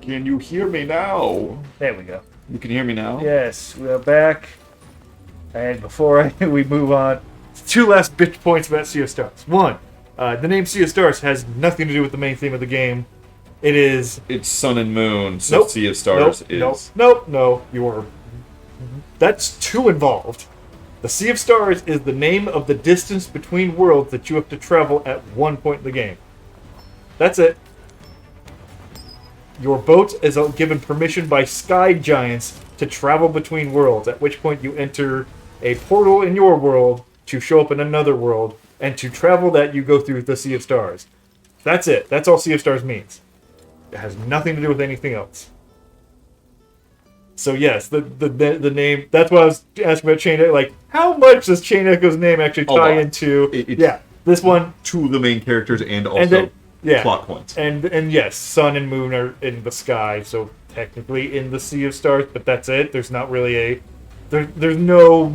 Can you hear me now? There we go. You can hear me now? Yes, we are back. And before we move on, two last bitch points about Sea of Stars. One, the name Sea of Stars has nothing to do with the main theme of the game. It is... It's Sun and Moon, so Sea of Stars is... No, you're... That's too involved. The Sea of Stars is the name of the distance between worlds that you have to travel at one point in the game. That's it. Your boat is given permission by sky giants to travel between worlds, at which point you enter a portal in your world to show up in another world, and to travel that you go through the Sea of Stars. That's it. That's all Sea of Stars means. It has nothing to do with anything else. So yes, the name, that's why I was asking about Chain Echo, like, how much does Chain Echo's name actually tie into... this one... Two of the main characters and also plot points. And yes, Sun and Moon are in the sky, so technically in the Sea of Stars, but that's it. There's not really a... There's no...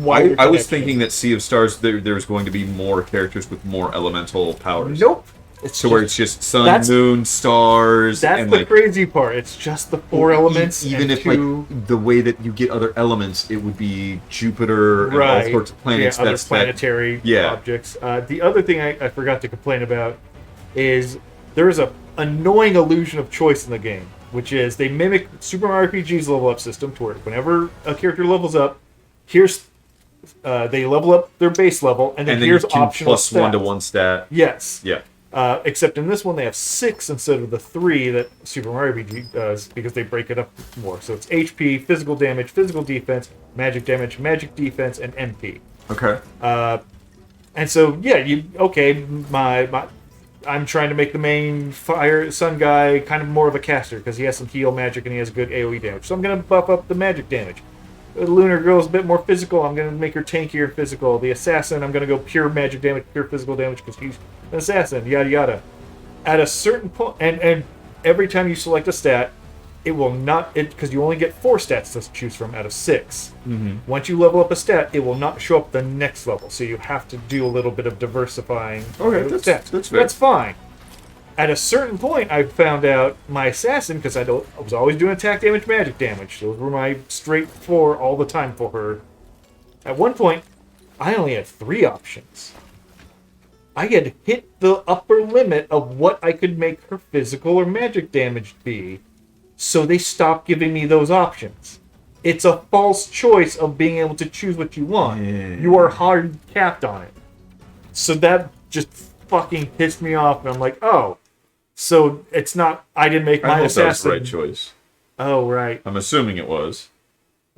I was thinking that Sea of Stars, there's going to be more characters with more elemental powers. Nope. Where it's just sun, moon, stars. That's and the crazy part. It's just the four elements. Even if the way that you get other elements, it would be Jupiter and all sorts of planets. Yeah, other planetary objects. The other thing I forgot to complain about is there is a annoying illusion of choice in the game, which is they mimic Super Mario RPG's level up system to where whenever a character levels up, they level up their base level, and then here's optional plus stats. 1-to-1 stat. Yes. Yeah. Except in this one, they have 6 instead of the 3 that Super Mario RPG does, because they break it up more. So it's HP, physical damage, physical defense, magic damage, magic defense, and MP. Okay. And so, I'm trying to make the main fire sun guy kind of more of a caster, because he has some heal magic and he has good AoE damage. So I'm going to buff up the magic damage. The Lunar Girl is a bit more physical. I'm going to make her tankier and physical. The Assassin, I'm going to go pure magic damage, pure physical damage, because he's an assassin, yada yada. At a certain point, and every time you select a stat, it will not, because you only get 4 stats to choose from out of 6. Mm-hmm. Once you level up a stat, it will not show up the next level, so you have to do a little bit of diversifying. Okay, that's fair. That's fine. At a certain point, I found out my assassin, because I was always doing attack damage, magic damage. Those were my straight 4 all the time for her. At one point, I only had 3 options. I had hit the upper limit of what I could make her physical or magic damage be. So they stopped giving me those options. It's a false choice of being able to choose what you want. Yeah. You are hard capped on it. So that just fucking pissed me off, and I'm like, oh. So it's not, I didn't make my assassin. That was the right choice. Oh, right. I'm assuming it was.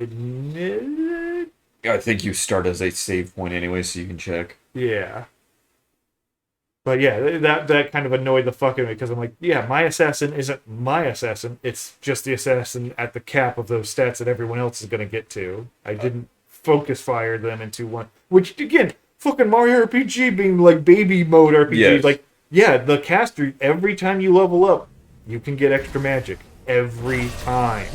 I think you start as a save point anyway, so you can check. Yeah. But yeah, that kind of annoyed the fuck out of me, because I'm like, yeah, my assassin isn't my assassin. It's just the assassin at the cap of those stats that everyone else is going to get to. I didn't focus fire them into one. Which, again, fucking Mario RPG being like baby mode RPG. Yes. Like, yeah, the caster, every time you level up, you can get extra magic. Every time.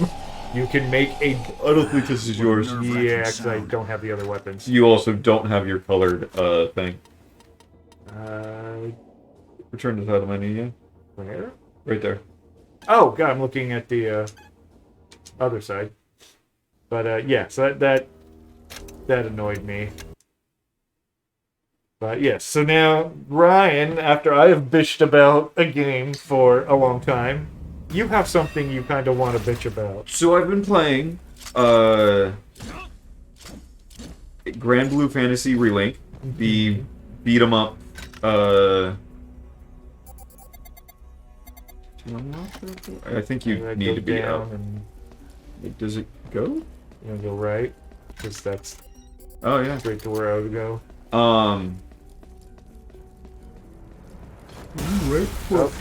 You can make a... I don't think this is yours. Yeah, because I don't have the other weapons. You also don't have your colored thing. Return to the title menu, yeah? Where? Right there. Oh, God, I'm looking at the other side. But, yeah, so that annoyed me. But, yes, so now, Ryan, after I have bitched about a game for a long time, you have something you kind of want to bitch about. So I've been playing Granblue Fantasy Relink, the beat-em-up. I think you need to be out. Does it go? You want to go right? Because that's straight to where I would go.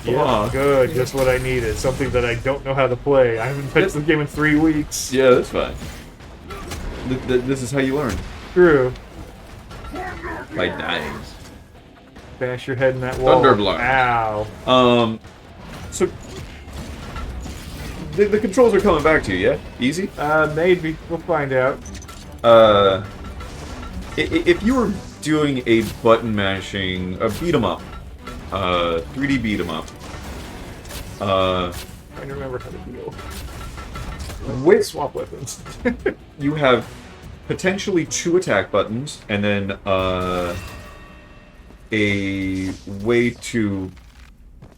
Yeah, good. Just what I needed. Something that I don't know how to play. I haven't touched the game in 3 weeks. Yeah, that's fine. This is how you learn. True. By dying. Bash your head in that wall. Thunderblind. Ow. So the controls are coming back to you, yeah? Easy? Maybe. We'll find out. If you were doing a button mashing, a beat 'em up, 3D beat 'em up, trying to remember how to deal. With Swap weapons. you have potentially 2 attack buttons, and then a way to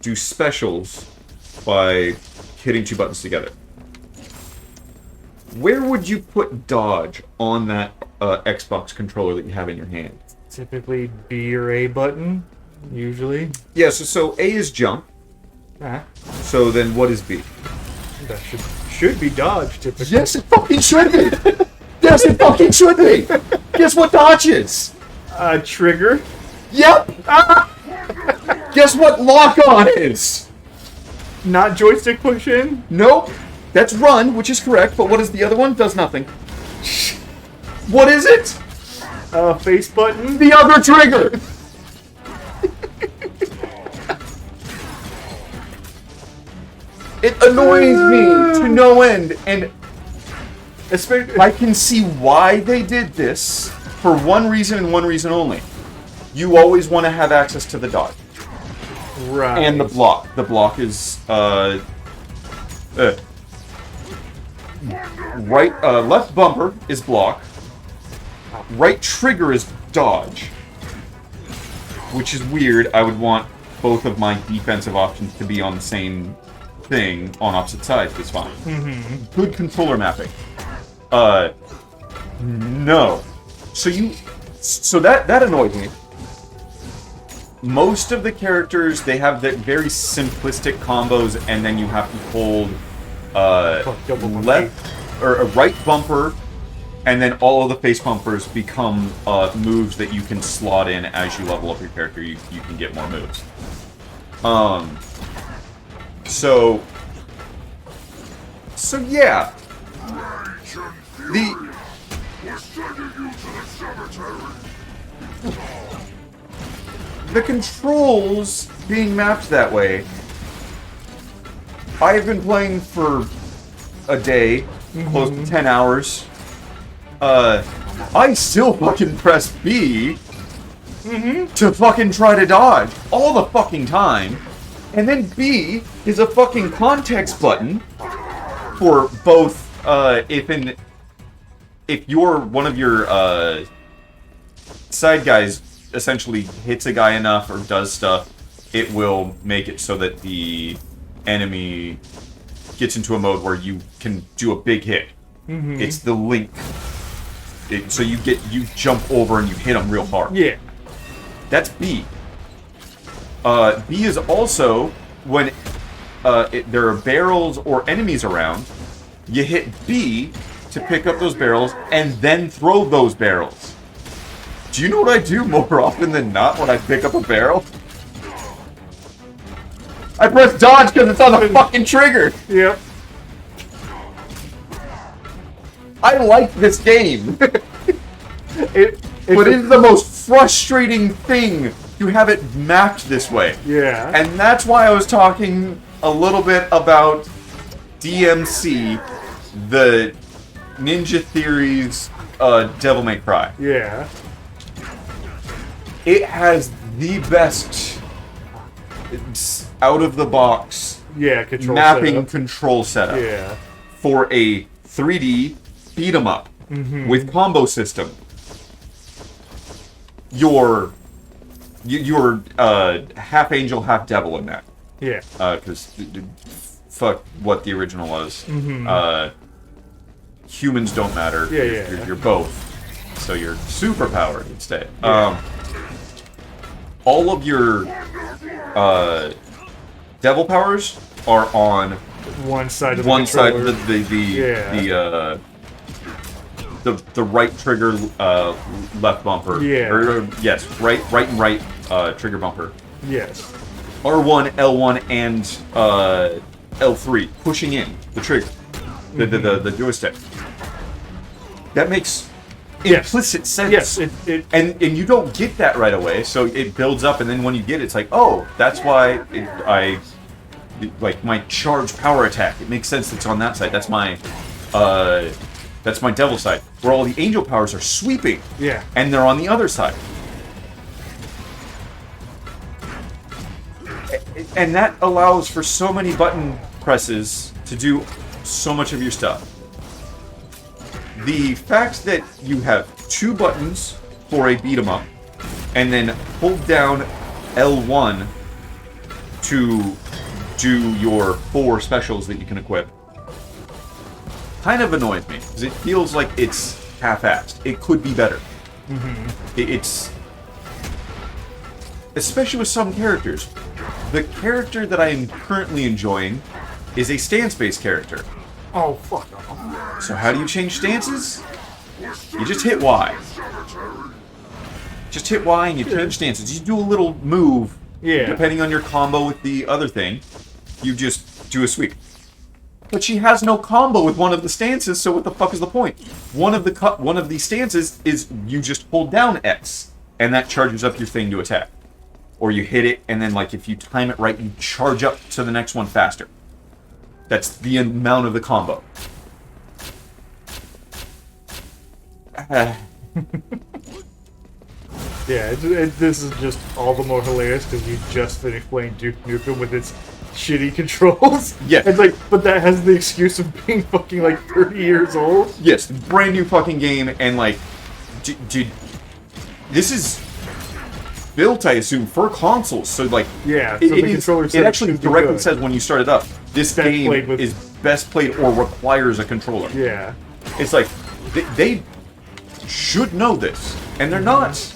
do specials by hitting 2 buttons together. Where would you put dodge on that Xbox controller that you have in your hand? Typically B or A button, usually. Yeah, so A is jump. Ah, So then what is B? that should be dodge, typically. Yes, it fucking should be! Yes, it fucking should be! Guess what dodge is? Trigger. Yep! Guess what lock on is? Not joystick push in. Nope. That's run, which is correct, but what is the other one? Does nothing. What is it? Face button. The other trigger! It annoys me to no end, and Especially, I can see why they did this for one reason and one reason only. You always want to have access to the dodge. right. And the block. The block is, left bumper is block. Right trigger is dodge. Which is weird. I would want both of my defensive options to be on the same thing on opposite sides. It's fine. Mm-hmm. Good controller mapping. No. So that annoyed me. Most of the characters, they have that very simplistic combos, and then you have to hold left or a right bumper, and then all of the face bumpers become moves that you can slot in as you level up your character. You can get more moves. So yeah. The controls being mapped that way. I've been playing for a day, close to 10 hours. I still fucking press B to fucking try to dodge all the fucking time. And then B is a fucking context button for both, if you're one of your side guys essentially hits a guy enough or does stuff, it will make it so that the enemy gets into a mode where you can do a big hit. It's the link. So you jump over and you hit them real hard. Yeah. That's B. B is also when there are barrels or enemies around, you hit B to pick up those barrels and then throw those barrels. Do you know what I do more often than not when I pick up a barrel? I press dodge because it's on the fucking trigger. Yep. I like this game. But it is the most frustrating thing to have it mapped this way. Yeah. And that's why I was talking a little bit about DMC, the Ninja Theory's Devil May Cry. Yeah. It has the best out-of-the-box Control mapping setup. control setup Yeah. for a 3D beat-em-up with combo system. You're half angel, half devil in that. Yeah. Because fuck what the original was. Humans don't matter. Yeah, You're both. So you're superpowered instead. Yeah. All of your devil powers are on One side of one the side. controller. The right trigger, left bumper. Yeah. Yes, right and right trigger bumper. Yes. R1, L1, and L3 pushing in the trigger, the joystick. That makes implicit sense. Yes. And you don't get that right away, so it builds up, and then when you get it, it's like, oh, that's why I like my charge power attack. It makes sense. It's on that side. That's my devil side. Where all the angel powers are sweeping. Yeah. And they're on the other side. And that allows for so many button presses to do so much of your stuff. The fact that you have 2 buttons for a beat 'em up, and then hold down L1 to do your 4 specials that you can equip, kind of annoys me, because it feels like it's half-assed. It could be better. It's... Especially with some characters. The character that I am currently enjoying is a stance-based character. Oh, fuck off. So how do you change stances? You just hit Y. Just hit Y and you change stances. You do a little move, depending on your combo with the other thing. You just do a sweep. But she has no combo with one of the stances, so what the fuck is the point? One of the stances is you just hold down X, and that charges up your thing to attack. Or you hit it, and then like if you time it right, you charge up to the next one faster. That's the amount of the combo. Yeah, this is just all the more hilarious because you just finished playing Duke Nukem with its shitty controls. Yeah. It's like, but that has the excuse of being fucking like 30 years old. Yes, brand new fucking game, and like, dude, this is built, I assume, for consoles. So like, yeah, so it actually directly says when you start it up, this game is best played or requires a controller. Yeah. It's like, they should know this, and they're not.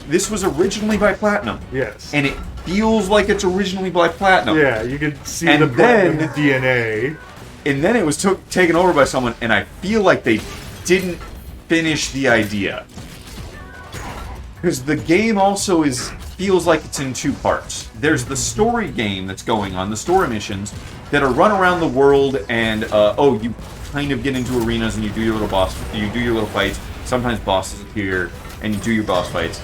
This was originally by Platinum. Yes. And it feels like it's originally by Platinum. Yeah, you can see the Platinum DNA. And then it was taken over by someone, and I feel like they didn't finish the idea. Because the game also feels like it's in 2 parts. There's the story game that's going on, the story missions, that are run around the world, and, you kind of get into arenas and you do your little fights. Sometimes bosses appear, and you do your boss fights.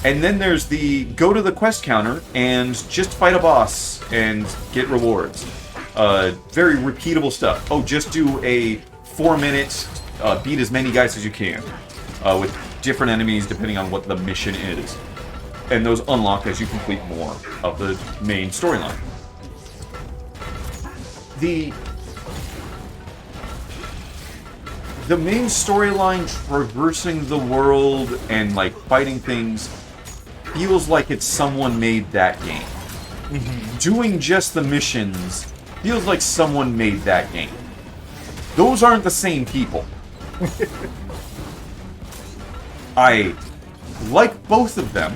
And then there's the go to the quest counter and just fight a boss and get rewards. Very repeatable stuff. Oh, just do a 4 minutes, beat as many guys as you can. With different enemies depending on what the mission is. And those unlock as you complete more of the main storyline. The main storyline, traversing the world and like fighting things, feels like it's someone made that game. Doing just the missions feels like someone made that game. Those aren't the same people. I like both of them,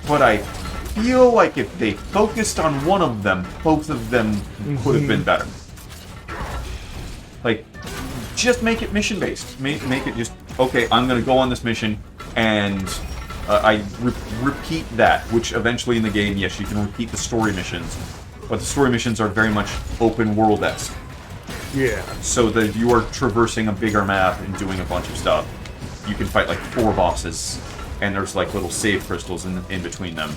but I feel like if they focused on one of them, both of them could have been better. Like, just make it mission-based. Make it just, okay, I'm going to go on this mission, and I repeat that, which eventually in the game, yes, you can repeat the story missions, but the story missions are very much open world-esque. Yeah. So that you are traversing a bigger map and doing a bunch of stuff. You can fight like 4 bosses, and there's like little save crystals in between them.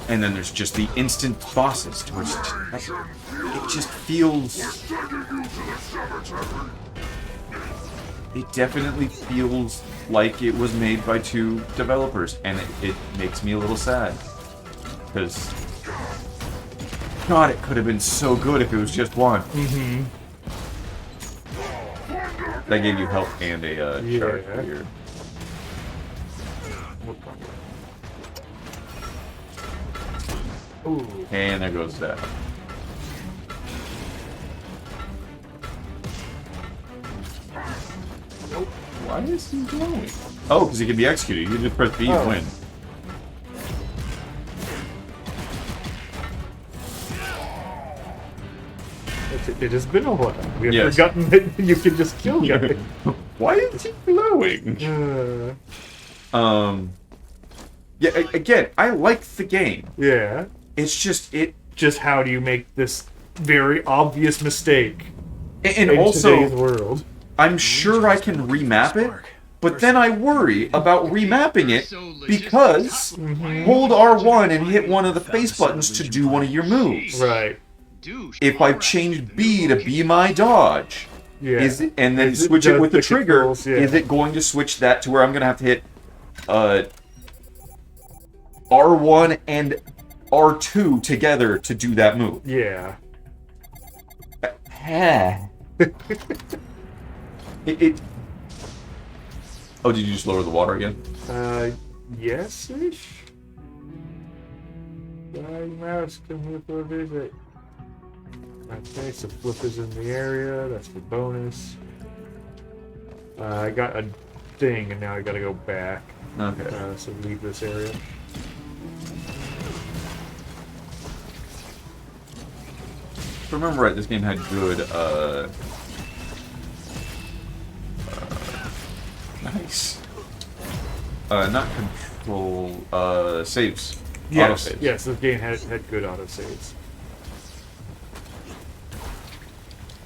And then there's just the instant bosses, to which it just feels... It definitely feels like it was made by 2 developers, and it makes me a little sad. Because... God, it could have been so good if it was just one. That gave you health and a shard here. Ooh. And there goes that. Why is he glowing? Oh, because he can be executed. You just press B and win. It has been a while. We have forgotten that you can just kill guys. Why is he glowing? Yeah, again, I like the game. Yeah. It's just, Just how do you make this very obvious mistake and in also, today's world? I'm sure I can remap it, but then I worry about remapping it because hold R1 and hit one of the face buttons to do one of your moves. Right. If I change B to be my dodge, and then switch it with the trigger, is it going to switch that to where I'm going to have to hit R1 and R2 together to do that move. Yeah. it. Oh, did you just lower the water again? Yes-ish? My mouse, come here for a visit. Okay, so flip is in the area. That's the bonus. I got a thing, and now I gotta go back. Okay. So leave this area. If I remember right, this game had good, nice. Not control, saves. Yes, Autosaves. yes, this game had good autosaves.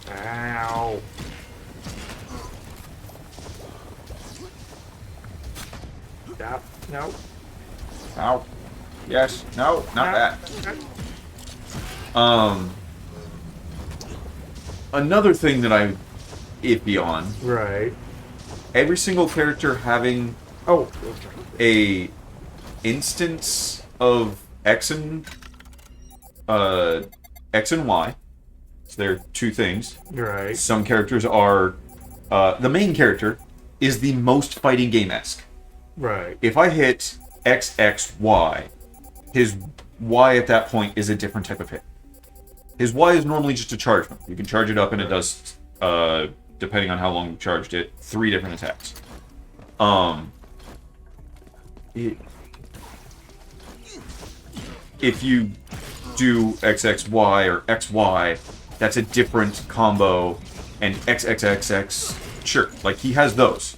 Ow. Stop. No. Ow. Yes. No, not that. Another thing that I'm iffy on, Right. every single character having Oh. a instance of X and Y. So they're two things. Right. Some characters are the main character is the most fighting game-esque. Right. If I hit XXY, his Y at that point is a different type of hit. His Y is normally just a charge move. You can charge it up and it does, depending on how long you charged it, 3 different attacks. If you do XXY or XY, that's a different combo, and XXXX, sure, like he has those.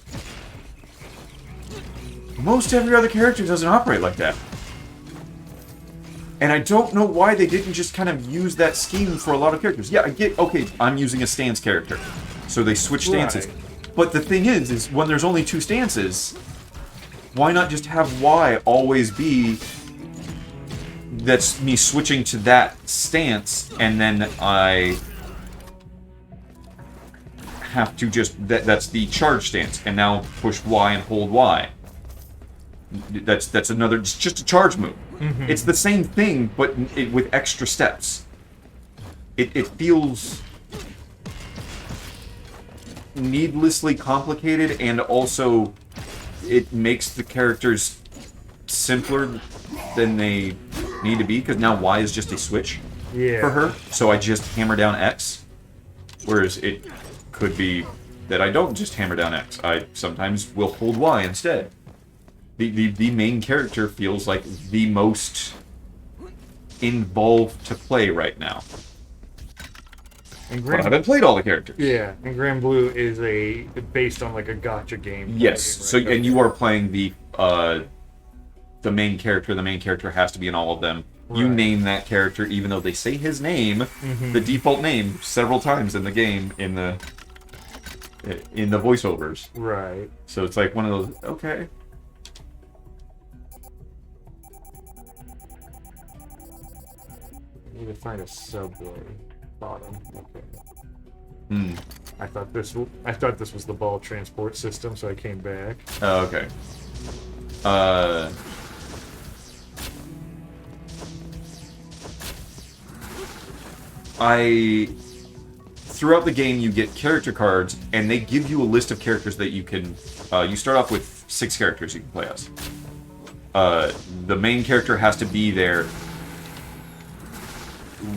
Most every other character doesn't operate like that. And I don't know why they didn't just kind of use that scheme for a lot of characters. Yeah, I get, okay, I'm using a stance character, so they switch stances. Right. But the thing is when there's only 2 stances, why not just have Y always be that's me switching to that stance, and then I have to just that's the charge stance, and now push Y and hold Y. That's another, it's just a charge move. Mm-hmm. It's the same thing, but with extra steps. It feels needlessly complicated, and also it makes the characters simpler than they need to be, because now Y is just a switch for her. So I just hammer down X, whereas it could be that I don't just hammer down X. I sometimes will hold Y instead. The main character feels like the most involved to play right now. And But I haven't played all the characters. Yeah, and Granblue is based on like a gacha game. Yes. Right? So and you are playing the main character. The main character has to be in all of them. Right. You name that character, even though they say his name, the default name, several times in the game in the voiceovers. Right. So it's like one of those. Okay. I need to find a subway. Bottom. Okay. Hmm. I thought this was the ball transport system, so I came back. Oh, okay. Throughout the game, you get character cards, and they give you a list of characters that you can. You start off with 6 characters you can play as. The main character has to be there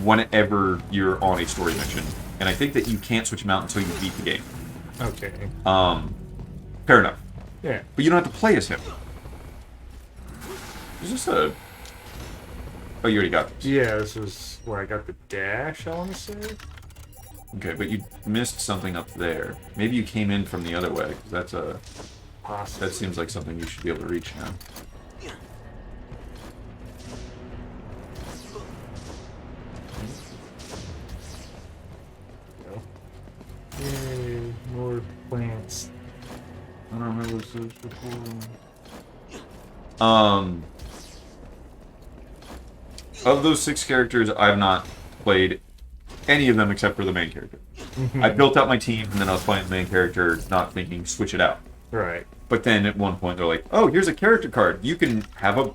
whenever you're on a story mission, and I think that you can't switch them out until you beat the game. Okay. Fair enough. Yeah. But you don't have to play as him. Is this a... Oh, you already got this. Yeah, this is where I got the dash, I want to say. Okay, but you missed something up there. Maybe you came in from the other way, 'cause that's a... Possibly. That seems like something you should be able to reach now. Yay, more plants. I don't remember this before. Of those 6 characters, I have not played any of them except for the main character. I built out my team, and then I was playing the main character, not thinking, switch it out. Right. But then at one point, they're like, oh, here's a character card. You can have a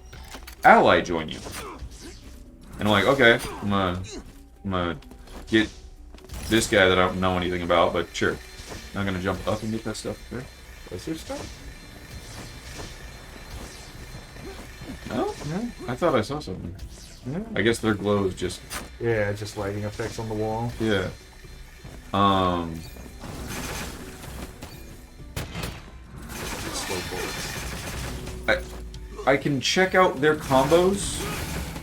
ally join you. And I'm like, okay, I'm gonna get this guy that I don't know anything about, but sure. Not gonna jump up and get that stuff there. Was there stuff? No? No. I thought I saw something. No. I guess their glow is just... Yeah, just lighting effects on the wall. Yeah. Slow bullets. I can check out their combos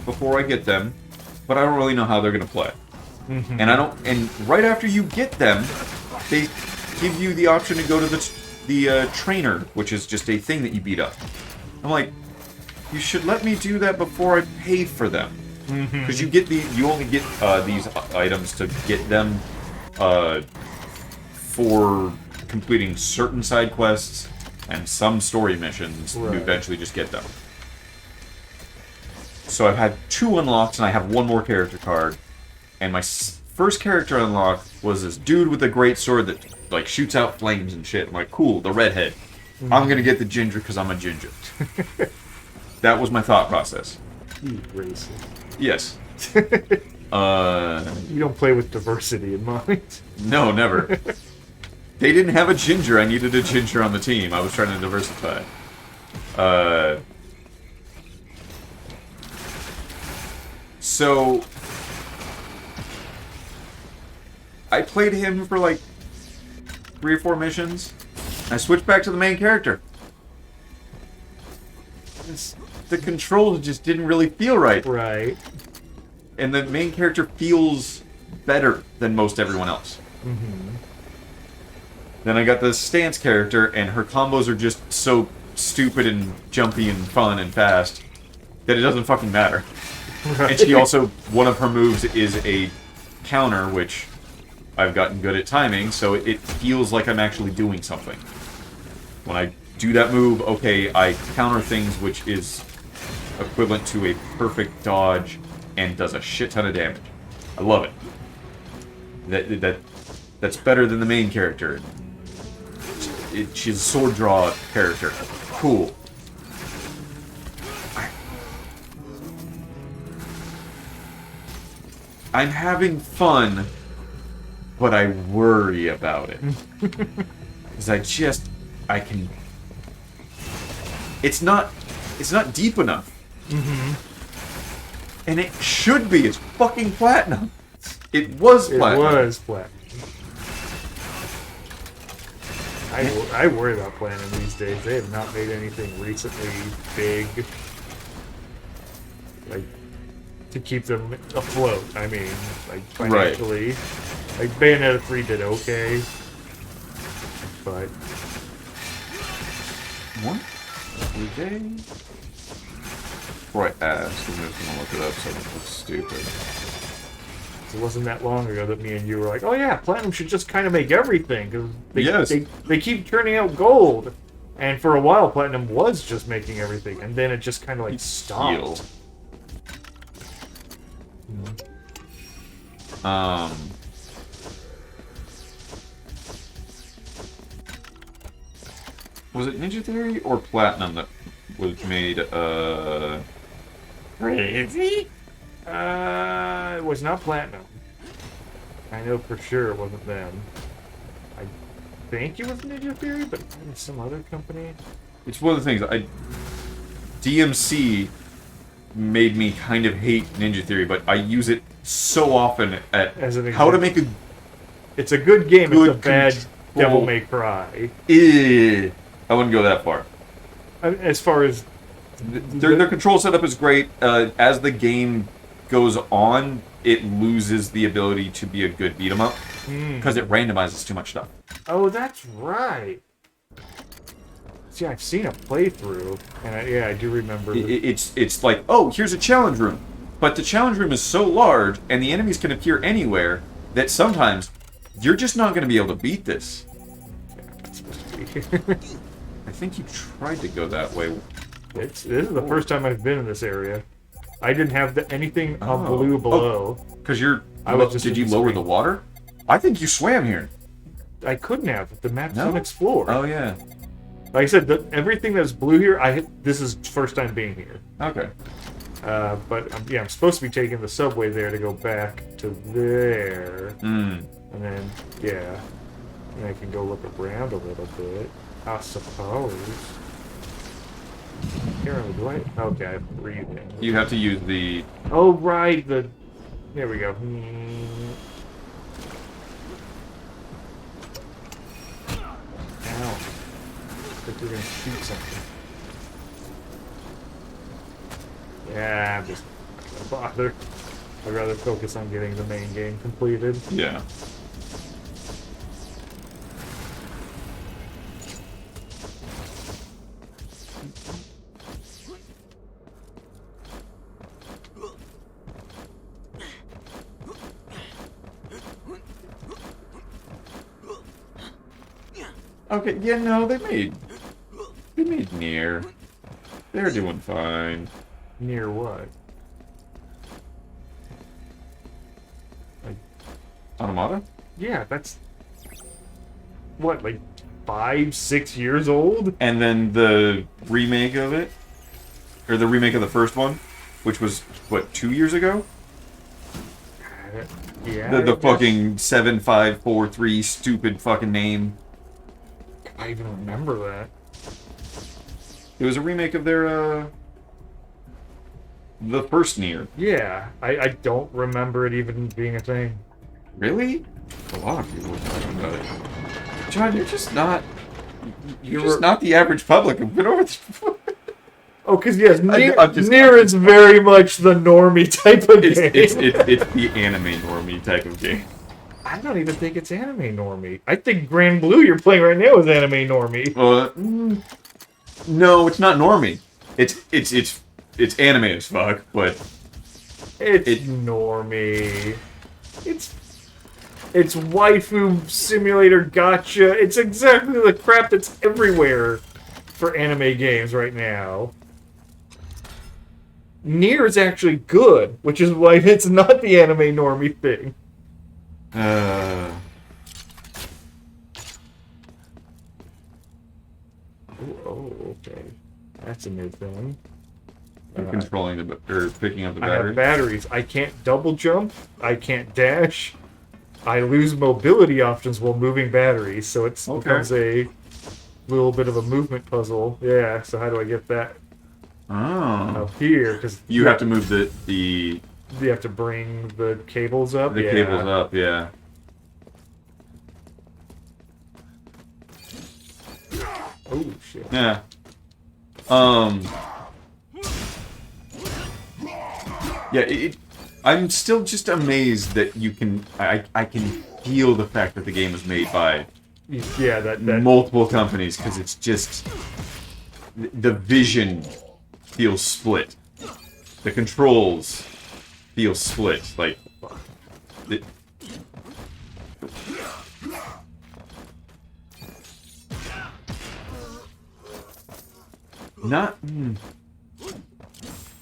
before I get them, but I don't really know how they're gonna play. Mm-hmm. And right after you get them, they give you the option to go to the trainer, which is just a thing that you beat up. I'm like, you should let me do that before I pay for them, because you only get these items to get them for completing certain side quests and some story missions. Right. You eventually just get them. So I've had 2 unlocks, and I have 1 more character card. And my first character unlock was this dude with a great sword that like shoots out flames and shit. I'm like, cool, the redhead. I'm gonna get the ginger because I'm a ginger. That was my thought process. You racist. Yes. You don't play with diversity in mind. No, never. They didn't have a ginger. I needed a ginger on the team. I was trying to diversify. So I played him for like 3 or 4 missions. I switched back to the main character. The controls just didn't really feel right. Right. And the main character feels better than most everyone else. Mm-hmm. Then I got the stance character, and her combos are just so stupid and jumpy and fun and fast that it doesn't fucking matter. Right. And she also, one of her moves is a counter, which I've gotten good at timing, so it feels like I'm actually doing something. When I do that move, okay, I counter things, which is equivalent to a perfect dodge and does a shit ton of damage. I love it. That's better than the main character. She's a sword draw character. Cool. I'm having fun, but I worry about it. Because I can... It's not deep enough. Mm-hmm. And it should be. It's fucking platinum. It was platinum. It was platinum. I worry about platinum these days. They have not made anything recently big, like, to keep them afloat. I mean, like, financially. Right. Like, Bayonetta 3 did okay, but... What? Okay. Before I ask, I'm just gonna look it up so I don't look stupid. It wasn't that long ago that me and you were like, oh yeah, Platinum should just kind of make everything, because they keep turning out gold. And for a while, Platinum was just making everything, and then it just kind of like stopped. Was it Ninja Theory or Platinum that was made, Crazy? It was not Platinum. I know for sure it wasn't them. I think it was Ninja Theory, but maybe some other company. It's one of the things. DMC made me kind of hate Ninja Theory, but I use it so often at how to make a... It's a good game, it's a bad Devil May Cry. I wouldn't go that far. As far as... Their control setup is great. As the game goes on, it loses the ability to be a good beat-em-up because it randomizes too much stuff. Oh, that's right. See, I've seen a playthrough, and I do remember. It's like, oh, here's a challenge room, but the challenge room is so large, and the enemies can appear anywhere that sometimes you're just not going to be able to beat this. Yeah, that's supposed to be. I think you tried to go that way. This is the first time I've been in this area. I didn't have anything on blue below. Because did you lower the water? I think you swam here. I couldn't have. The map's unexplored. Oh, yeah. Like I said, everything that's blue here, this is first time being here. Okay. But I'm supposed to be taking the subway there to go back to there. Mm. And then, yeah. And I can go look around a little bit. I suppose. Here, do I? Okay, I'm breathing. You have to use the... Oh, right, there we go. Ow. But they're gonna shoot something. Yeah, I'm just not gonna bother. I'd rather focus on getting the main game completed. Yeah. Okay, yeah, no, they made Nier. They're doing fine. Near what? Automata? Yeah, that's... What, like 5, 6 years old? And then the remake of it, or the remake of the first one, which was, what, 2 years ago? Yeah. The fucking 7543 stupid fucking name. I even remember that. It was a remake of their, the first Nier. Yeah, I don't remember it even being a thing. Really? A lot of people were talking about it. John, you're just not... You're just not the average public. I've been over this before. Oh, because yes, I'm Nier is very much the normie type of game. It's the anime normie type of game. I don't even think it's anime normie. I think Granblue you're playing right now is anime normie. No, it's not normie. It's anime as fuck, but it's normie. It's waifu simulator gotcha. It's exactly the crap that's everywhere for anime games right now. Nier is actually good, which is why it's not the anime normie thing. Oh, okay. That's a new thing. Controlling or picking up the I battery. have batteries. I can't double jump. I can't dash. I lose mobility options while moving batteries, so it becomes a little bit of a movement puzzle. Yeah. So how do I get that up here? Because you have to move the you have to bring the cables up. The cables up. Yeah. Oh shit. Yeah. Yeah, I'm still just amazed that you can... I can feel the fact that the game was made by that multiple companies, because it's just... The vision feels split. The controls feel split. Like...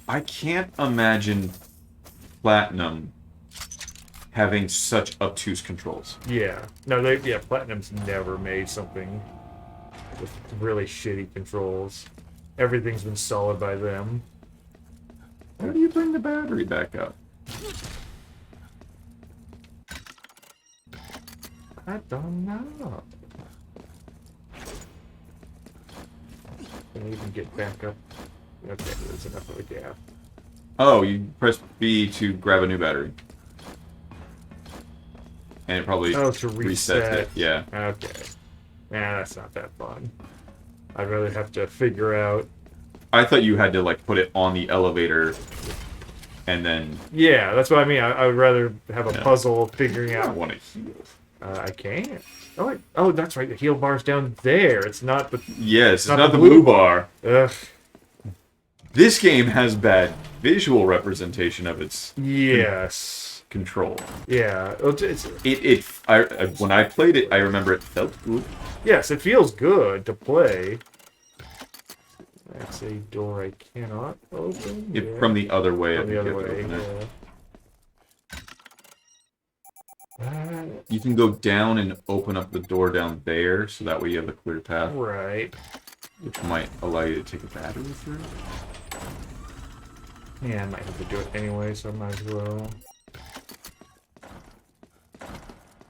I can't imagine Platinum having such obtuse controls. Yeah. No, Platinum's never made something with really shitty controls. Everything's been solid by them. How do you bring the battery back up? I don't know. Can I even get back up? Okay, there's enough of a gap. Oh, you press B to grab a new battery. And it probably to reset it. Yeah. Okay. Nah, that's not that fun. I'd rather have to figure out... I thought you had to, like, put it on the elevator and then... Yeah, that's what I mean. I would rather have a puzzle figuring out... I want to heal. I can't. Oh, that's right. The heal bar's down there. It's not the... Yes, it's not the blue bar. Ugh. This game has bad visual representation of its control. Yeah. When I played it, I remember it felt good. Yes, it feels good to play. That's a door I cannot open. From the other way. From the other way, You can go down and open up the door down there, so that way you have a clear path. Right. Which might allow you to take a battery through. Yeah, I might have to do it anyway, so I might as well.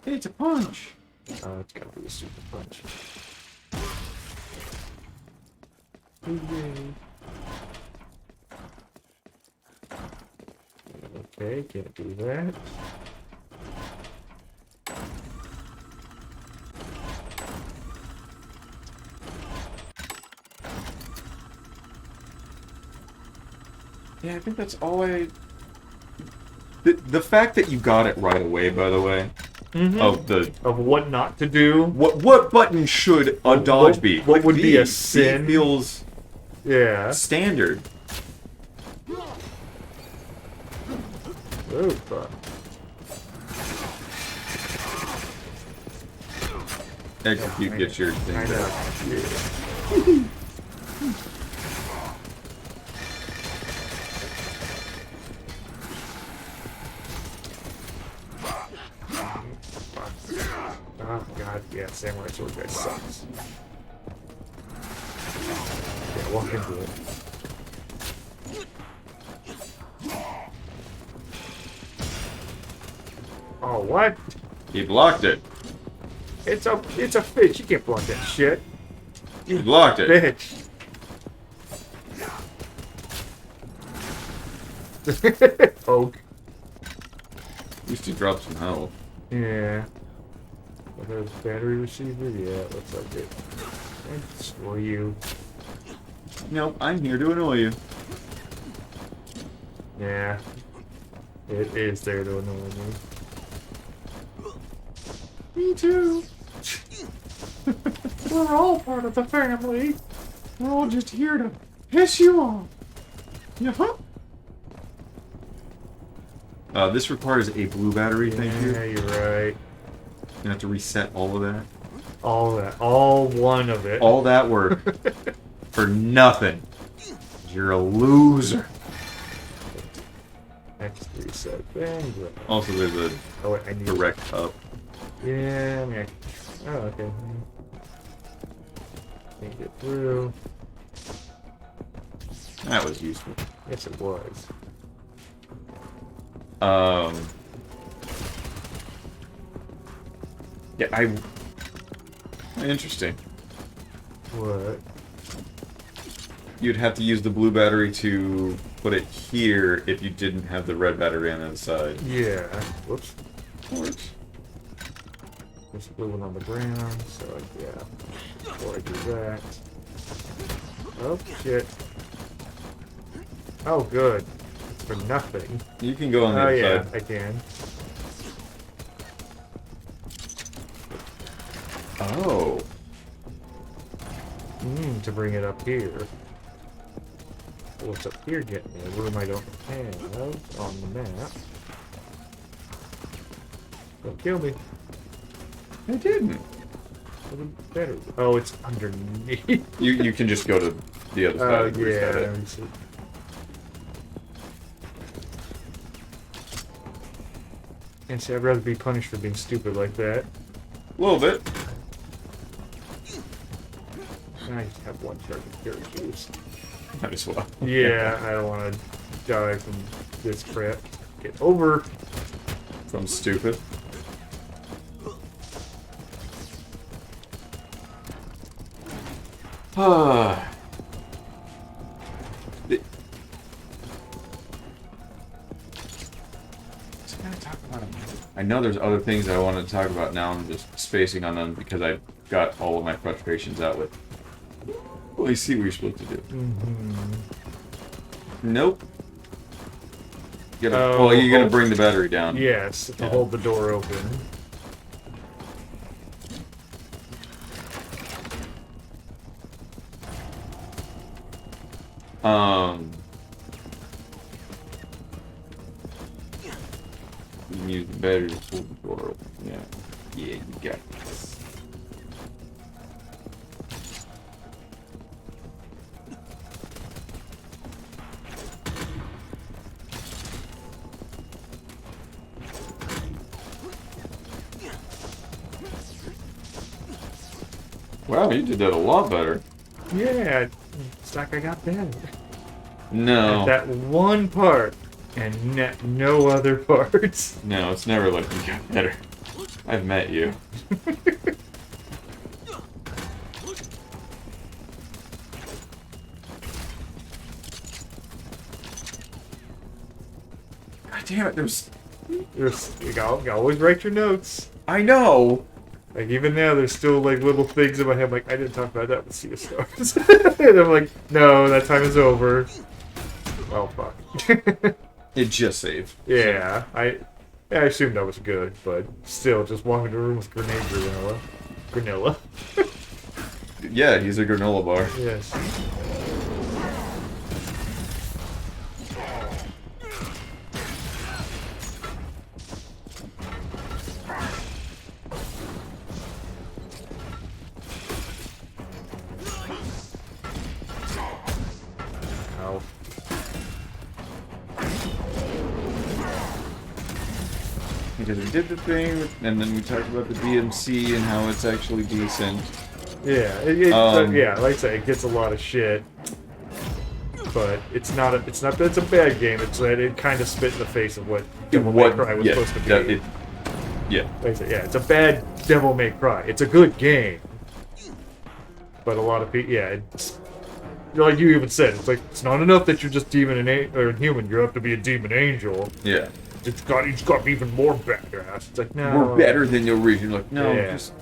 Hey, it's a punch. Oh, it's gotta be a super punch. Hooray. Okay, can't do that. Yeah, I think that's all I... The fact that you got it right away, by the way, Of what not to do. What button should a dodge be? What would be a B sin? feels Yeah. standard. Oh, fuck. Execute, get your thing I back. know. Oh god, yeah, Samurai Sword guy sucks. Yeah, walk into it. Oh, what? He blocked it. It's a fish. You can't block that shit. He blocked it. Bitch. Oak. At least he dropped some health. Yeah. There's battery receiver? Yeah, it looks like it. Destroy you. Nope, I'm here to annoy you. Yeah. It is there to annoy me. Me too. We're all part of the family. We're all just here to piss you off. Yeah. This requires a blue battery, thank you. Yeah, you're right. You have to reset all of that. All that. All one of it. All that work for nothing. You're a loser. Next reset. Bang. Also, there's a Oh, wait, I need direct up. Yeah, I mean, oh, okay. Can't get through. That was useful. Yes, it was. Yeah, interesting. What? You'd have to use the blue battery to put it here if you didn't have the red battery on the other side. Yeah. Whoops. Works. There's a blue one on the ground, so yeah. Before I do that. Oh, shit. Oh, good. It's for nothing. You can go on the Oh, other yeah, side. I can. Oh. To bring it up here. What's up here getting me? A room I don't have on the map. Don't kill me. I didn't. Better. Oh, it's underneath. You can just go to the other side Oh, and reset yeah. it. Let me see. And see, I'd rather be punished for being stupid like that. A little bit. I just have one charge of carry juice. Might as well. Yeah, I don't want to die from this crap. Get over. From stupid. I know there's other things I wanted to talk about now. I'm just spacing on them because I got all of my frustrations out with. Well, you see what you're supposed to do. Nope. You gotta, well, you gotta bring the battery down. Yes, to hold the door open. You can use the battery to pull the door open. Yeah. Yeah, you got this. Wow, you did that a lot better. Yeah, it's like I got that. No. At that one part, and no other parts. No, it's never let me get better. I've met you. God damn it, You gotta always write your notes. I know! Like, even now, there's still, like, little things in my head, like, I didn't talk about that with Sea of Stars. And I'm like, no, that time is over. Well, fuck. It just saved. Yeah, I assumed that was good, but still, just walking into a room with grenade Granilla. Yeah, he's a granola bar. Yes. Ow. Because we did the thing, and then we talked about the DMC and how it's actually decent. Yeah, yeah, like I say, it gets a lot of shit. But it's not that it's a bad game, it's that it kind of spit in the face of what Devil May Cry was supposed to be. Yeah. Like I say, yeah, it's a bad Devil May Cry. It's a good game. But a lot of people, yeah, it's like you even said, it's like it's not enough that you're just demon or human. You have to be a demon angel. Yeah. It's got to be even more badass. It's like no, we're better than the original. Like no, Yeah. just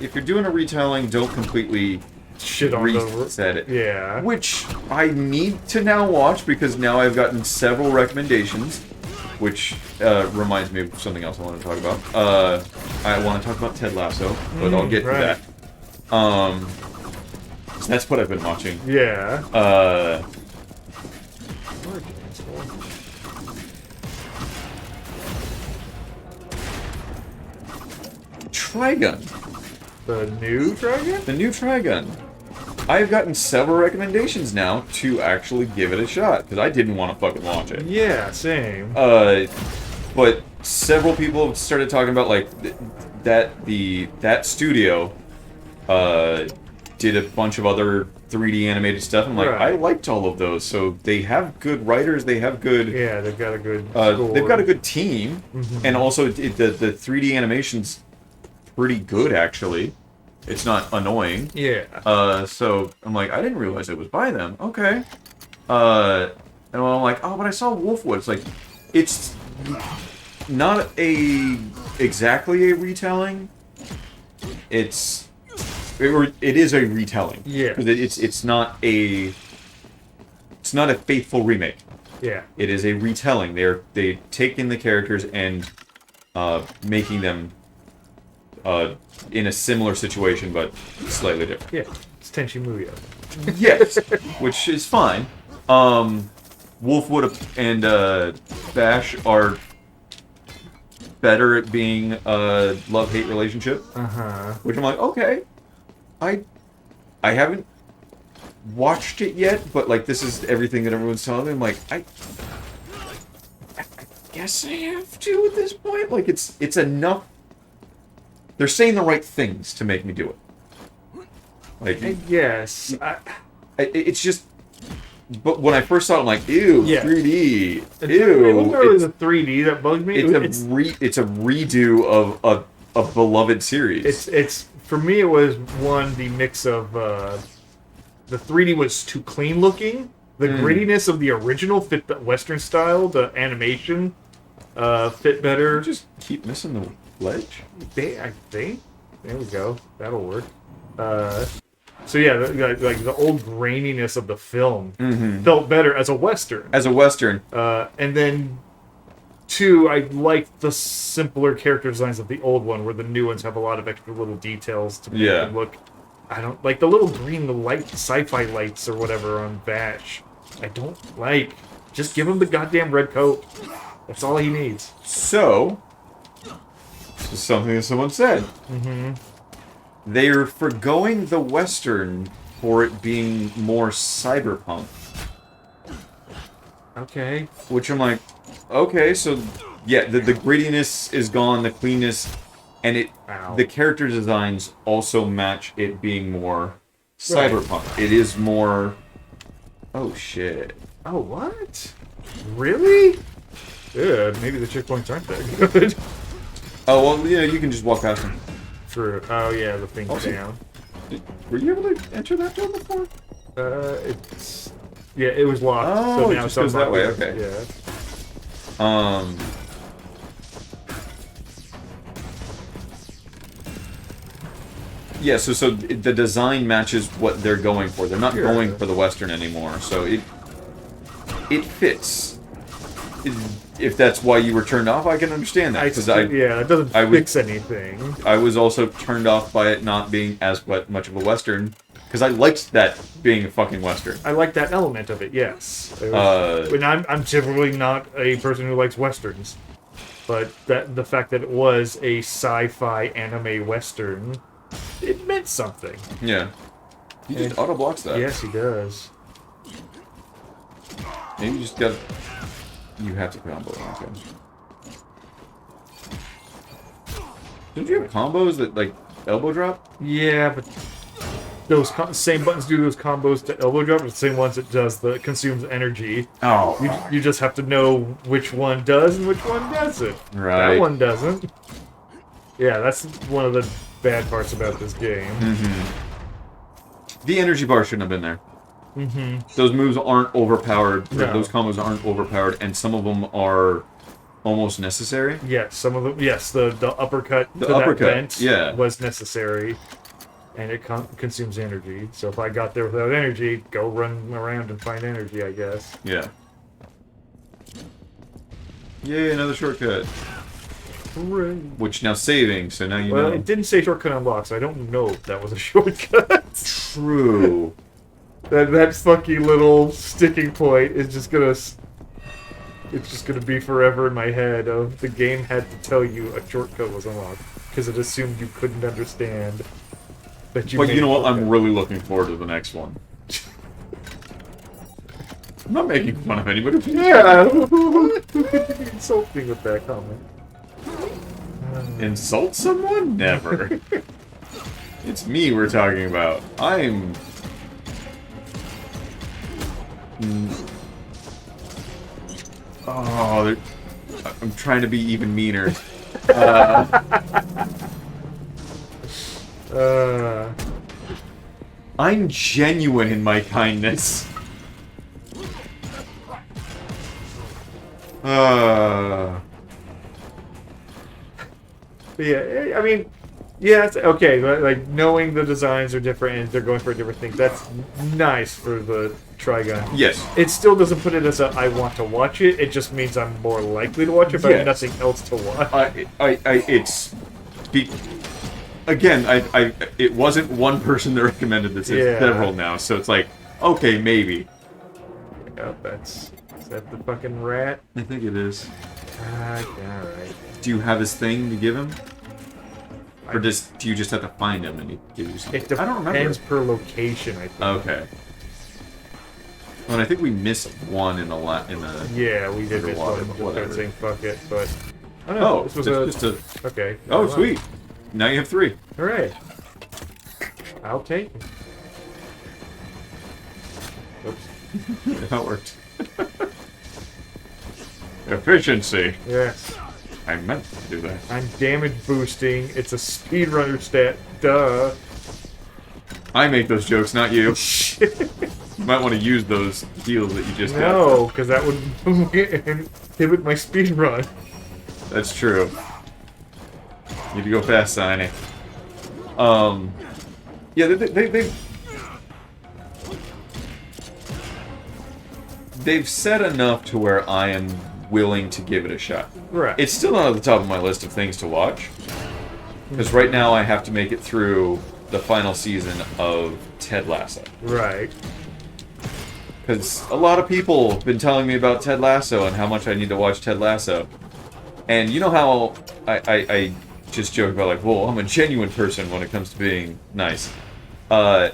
if you're doing a retelling, don't completely shit on reset it. Yeah. Which I need to now watch because now I've gotten several recommendations. Which reminds me of something else I want to talk about. I want to talk about Ted Lasso, but I'll get to that. So that's what I've been watching. Yeah. Trigun. The new Trigun? The new Trigun. I've gotten several recommendations now to actually give it a shot because I didn't want to fucking watch it. Yeah, same. But several people have started talking about like that studio did a bunch of other 3D animated stuff. I'm like, Right. I liked all of those. So they have good writers. They have good. Yeah, they've got a good. They've got a good team, Mhm. and also the 3D animation's pretty good actually. It's not annoying. Yeah. So I'm like, I didn't realize it was by them. Okay. And I'm like, oh, but I saw Wolfwood. It's like, it's not exactly a retelling. It is a retelling. Yeah. 'Cause it's not a faithful remake. Yeah. It is a retelling. They take in the characters and making them in a similar situation, but slightly different. Yeah. It's Tenchi Muyo. Yes, which is fine. Wolfwood and Bash are better at being a love-hate relationship, which I'm like, okay. I haven't watched it yet, but like this is everything that everyone's telling me. I'm like, I guess I have to at this point. Like it's enough. They're saying the right things to make me do it. Like Yes. it's just. But when I first saw it, I'm like, ew, Yeah. 3D, It wasn't really ew. the 3D that bugged me. It's a redo of a beloved series. It's for me. It was the mix of the 3D was too clean looking. The grittiness of the original fit the Western style. The animation fit better. You just keep missing the ledge. I think. There we go. That'll work. So yeah, like the old graininess of the film felt better as a Western. As a Western. And then, two, I like the simpler character designs of the old one, where the new ones have a lot of extra little details to make them look. I don't like the little green light, sci-fi lights or whatever on Bash. I don't like. Just give him the goddamn red coat. That's all he needs. So, this is something that someone said. They're forgoing the Western for it being more cyberpunk. Okay. Which I'm like, okay, so yeah, the grittiness is gone, the cleanness, and the character designs also match it being more cyberpunk. It is more. Oh shit! Oh, what? Really? Yeah, maybe the checkpoints aren't that good. Oh, well, yeah, you can just walk past them. True. Oh, yeah, the thing's Also, down. Were you able to enter that door before? It's... Yeah, it was locked, Oh, so it now just it's goes that way, unlocked. okay. Yeah. Yeah, so the design matches what they're going for. They're not Sure. going for the Western anymore, so it fits. If that's why you were turned off, I can understand that. Yeah, it doesn't fix anything. I was also turned off by it not being as much of a Western, because I liked that being a fucking Western. I like that element of it, yes. And I'm typically not a person who likes Westerns. But the fact that it was a sci-fi anime Western, it meant something. Yeah. He just auto-blocks that. Yes, he does. Maybe you just got... You have to combo, okay. Don't you have combos that, like, elbow drop? Yeah, but those same buttons do those combos to elbow drop, but the same ones it does that consumes energy. Oh. You just have to know which one does and which one doesn't. Right. That one doesn't. Yeah, that's one of the bad parts about this game. Mm-hmm. The energy bar shouldn't have been there. Mm-hmm. Those moves aren't overpowered. No. Those combos aren't overpowered, and some of them are almost necessary. Yes, some of them. Yes, the uppercut The to uppercut, that vent yeah. was necessary, and it consumes energy. So if I got there without energy, go run around and find energy, I guess. Yeah. Yay, another shortcut. Hooray. Which now saving, so now you Well, know. it didn't say shortcut unlocked, so I don't know if that was a shortcut. True. That funky little sticking point is just gonna... It's just gonna be forever in my head of the game had to tell you a shortcut was unlocked because it assumed you couldn't understand that you. But made you know a what? I'm shortcut. really looking forward to the next one. I'm not making fun of anybody. Yeah, who could be insulting with that comment? Insult someone? Never. It's me we're talking about. I'm... Oh, I'm trying to be even meaner. I'm genuine in my kindness. Yeah, I mean, yeah, it's okay. But like knowing the designs are different and they're going for different things, that's nice for the Trigun. Yes. It still doesn't put it as a I want to watch it. It just means I'm more likely to watch it if I have nothing else to watch. Again, it wasn't one person that recommended this. It's several now, so it's like, okay, maybe. Yeah, is that the fucking rat? I think it is. Alright. Do you have his thing to give him? Or do you just have to find him and he gives you something? It I don't remember. depends per location, I think. Okay. Well, and I think we missed one in the Yeah, we did miss underwater, one. but Just whatever. saying fuck it, but I don't know. Oh, This was it's just a... okay. Oh, never mind. sweet. Now you have 3. Hooray! I'll take it. Oops. That worked. Efficiency. Yes. I meant to do that. I'm damage boosting. It's a speedrunner stat. Duh. I make those jokes, not you. You might want to use those heals that you just got. No, because that would inhibit my speedrun. That's true. Need to go fast, Sonic. Yeah, they've said enough to where I am willing to give it a shot. Right. It's still not at the top of my list of things to watch. Because right now I have to make it through the final season of Ted Lasso. Right. Because a lot of people have been telling me about Ted Lasso and how much I need to watch Ted Lasso. And you know how I just joke about, like, well, I'm a genuine person when it comes to being nice. I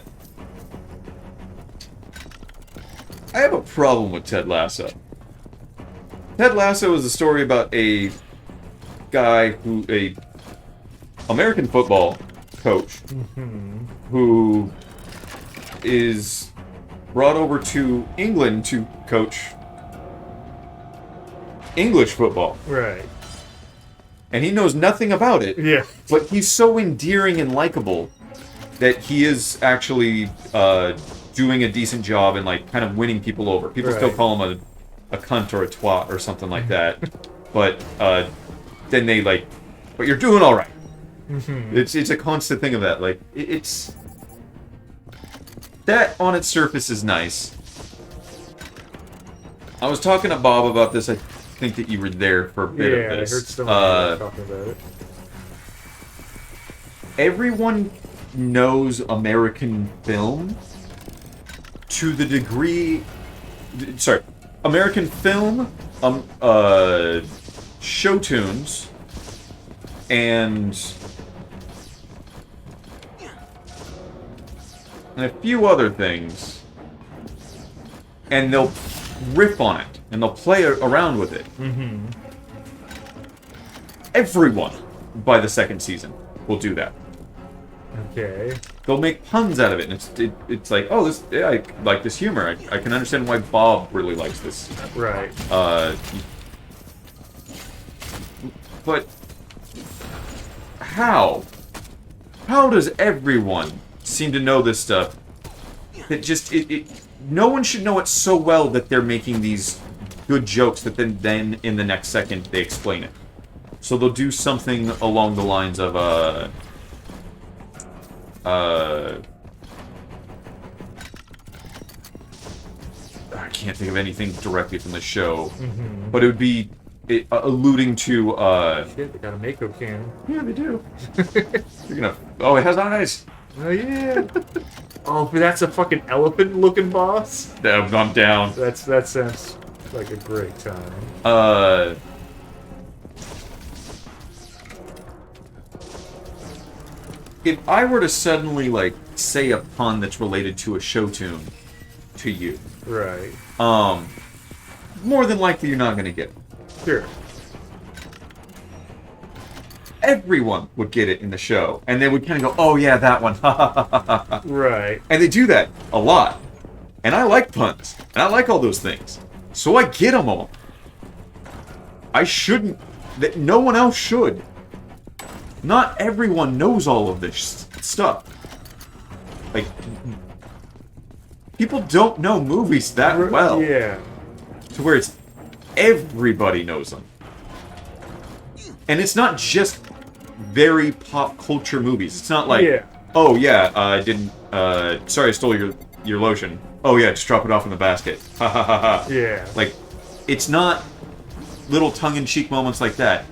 have a problem with Ted Lasso. Ted Lasso is a story about a guy a American football coach who is brought over to England to coach English football. Right. And he knows nothing about it. Yeah. But he's so endearing and likable that he is actually doing a decent job and like kind of winning people over. People still call him a cunt or a twat or something like that. But then they like, but you're doing all right. Mm-hmm. It's a constant thing of that. Like it's that on its surface is nice. I was talking to Bob about this. I think that you were there for a bit of this. Yeah, I heard someone talking about it. Everyone knows American film to the degree... Sorry. American film, show tunes, and a few other things, and they'll riff on it, and they'll play around with it. Mm-hmm. Everyone, by the second season, will do that. Okay. They'll make puns out of it, and it's like, oh, this, yeah, I like this humor. I can understand why Bob really likes this. Right. But how? How does everyone seem to know this stuff? That just no one should know it so well that they're making these good jokes that then in the next second they explain it. So they'll do something along the lines of I can't think of anything directly from the show, but it would be alluding to Shit, they got a Mako cannon. Yeah, they do. You're gonna. Oh, it has eyes. Oh yeah. Oh, but that's a fucking elephant-looking boss. I'm down. That sounds like a great time. If I were to suddenly like say a pun that's related to a show tune to you, right? More than likely you're not gonna get it. Sure. Everyone would get it in the show, and they would kind of go, "Oh yeah, that one." Right. And they do that a lot. And I like puns, and I like all those things, so I get them all. I shouldn't. That no one else should. Not everyone knows all of this stuff. Like, people don't know movies that well. Yeah. To where it's everybody knows them. And it's not just very pop culture movies. It's not like, oh yeah, I didn't, sorry I stole your lotion. Oh yeah, just drop it off in the basket. Ha ha ha ha. Yeah. Like, it's not little tongue-in-cheek moments like that.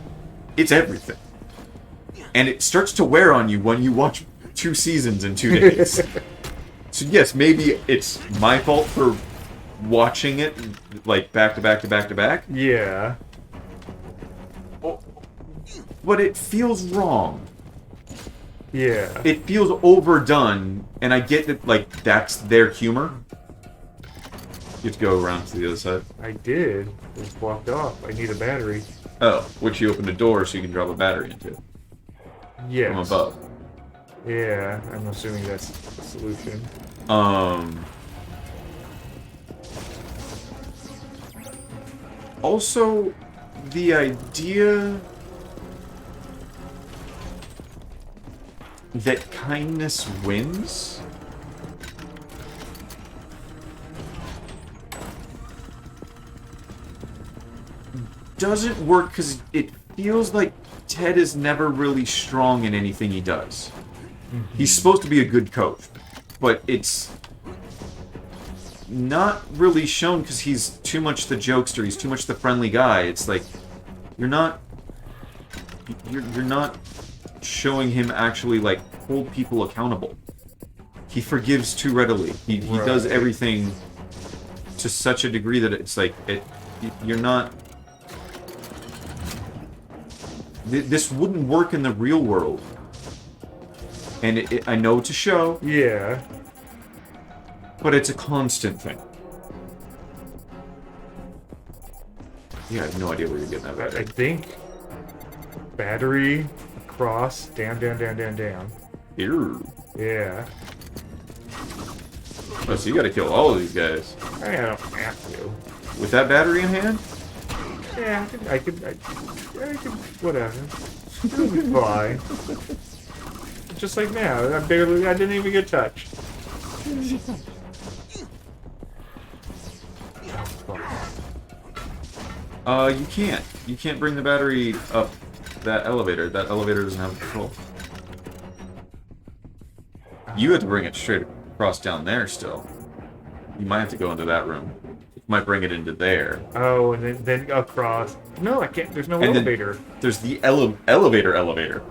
It's everything. And it starts to wear on you when you watch 2 seasons in 2 days. So yes, maybe it's my fault for watching it, like, back to back to back to back. Yeah. But it feels wrong. Yeah. It feels overdone, and I get that, like, that's their humor. You have to go around to the other side. I did. It was blocked off. I need a battery. Oh, which you opened a door so you can drop a battery into. Yes. From above. Yeah, I'm assuming that's the solution. Also, the idea that kindness wins doesn't work because it feels like Ted is never really strong in anything he does. Mm-hmm. He's supposed to be a good coach, but it's not really shown because he's too much the jokester. He's too much the friendly guy. It's like you're not showing him actually like hold people accountable. He forgives too readily. He does everything to such a degree that it's like you're not. This wouldn't work in the real world. And I know it's a show. Yeah. But it's a constant thing. Yeah, I have no idea where you're getting that battery. I think battery across, down. Ew. Yeah. Oh, so you gotta kill all of these guys. I don't have to. With that battery in hand? Yeah, I could, whatever. It'll be fine. Just like now, I didn't even get touched. You can't. You can't bring the battery up that elevator. That elevator doesn't have control. You have to bring it straight across down there still. You might have to go into that room. You might bring it into there. Oh, and then across. No, I can't. There's no And elevator. There's the elevator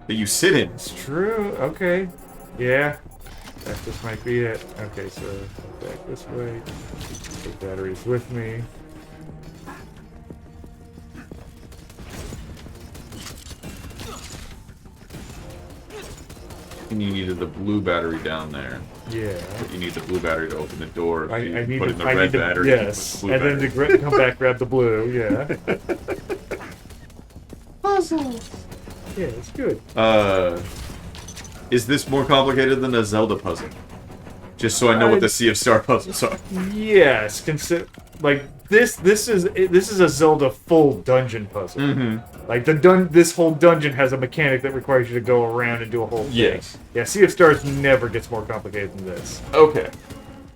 that you sit in. It's true. Okay. Yeah. That just might be it. Okay, so back this way. Take batteries with me. And you needed the blue battery down there. Yeah. But you need the blue battery to open the door. I You need put to, in the I red need to, battery. yes. Blue And then battery. to come back, grab the blue. Yeah. Puzzle. Yeah, it's good. Is this more complicated than a Zelda puzzle? Just so I know what the Sea of Star puzzles are. Yes, like this is a Zelda full dungeon puzzle. Mm-hmm. Like this whole dungeon has a mechanic that requires you to go around and do a whole thing. Yes. Yeah, Sea of Stars never gets more complicated than this. Okay.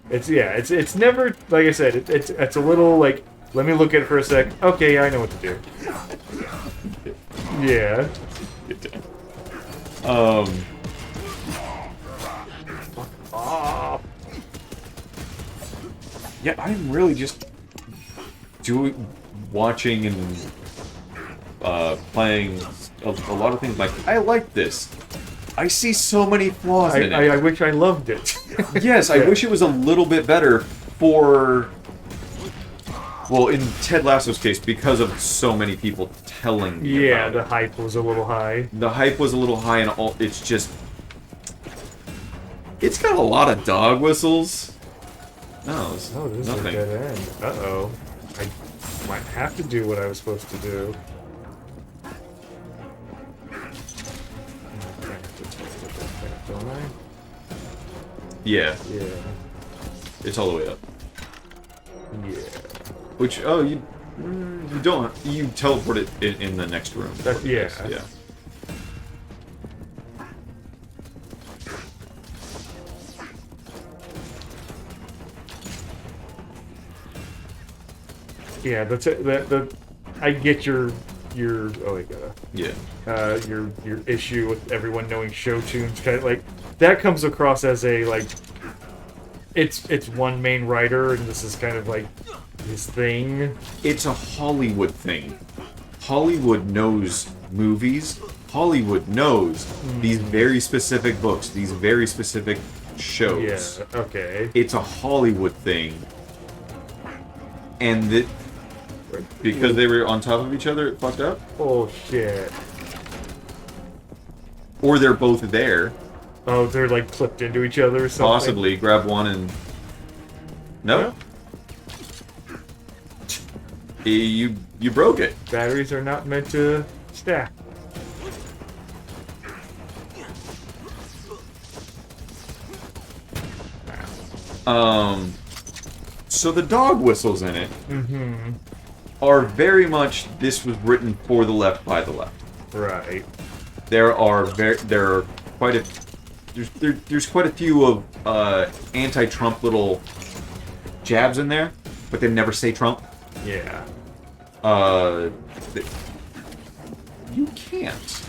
It's never, like I said, it's a little like, let me look at it for a sec. Okay, I know what to do. Yeah. Yeah, I'm really just watching and playing a lot of things. Like, I like this. I see so many flaws in it. I wish I loved it. Yes, I wish it was a little bit better for... Well, in Ted Lasso's case, because of so many people telling me Yeah, about the it. hype was a little high. The hype was a little high, and all it's just... It's got a lot of dog whistles. No, it's Oh, this nothing. is a dead end. Uh-oh. I might have to do what I was supposed to do. Don't I? Yeah, Yeah. it's all the way up. Yeah. Which, oh, you don't, you teleport it in the next room. That's, yeah. Yeah. Yeah, I get your oh I gotta your issue with everyone knowing show tunes, kind of like that comes across as a like it's one main writer and this is kind of like his thing. It's a Hollywood thing. Hollywood knows movies. Hollywood knows these very specific books, these very specific shows. Yeah, okay. It's a Hollywood thing. And that because they were on top of each other, it fucked up? Oh shit. Or they're both there. Oh, they're like clipped into each other or something? Possibly. Grab one and... No? You broke it. Batteries are not meant to stack. So the dog whistles in it are very much, this was written for the left by the left. Right. There are quite a there's quite a few of anti-Trump little jabs in there, but they never say Trump. Yeah. You can't.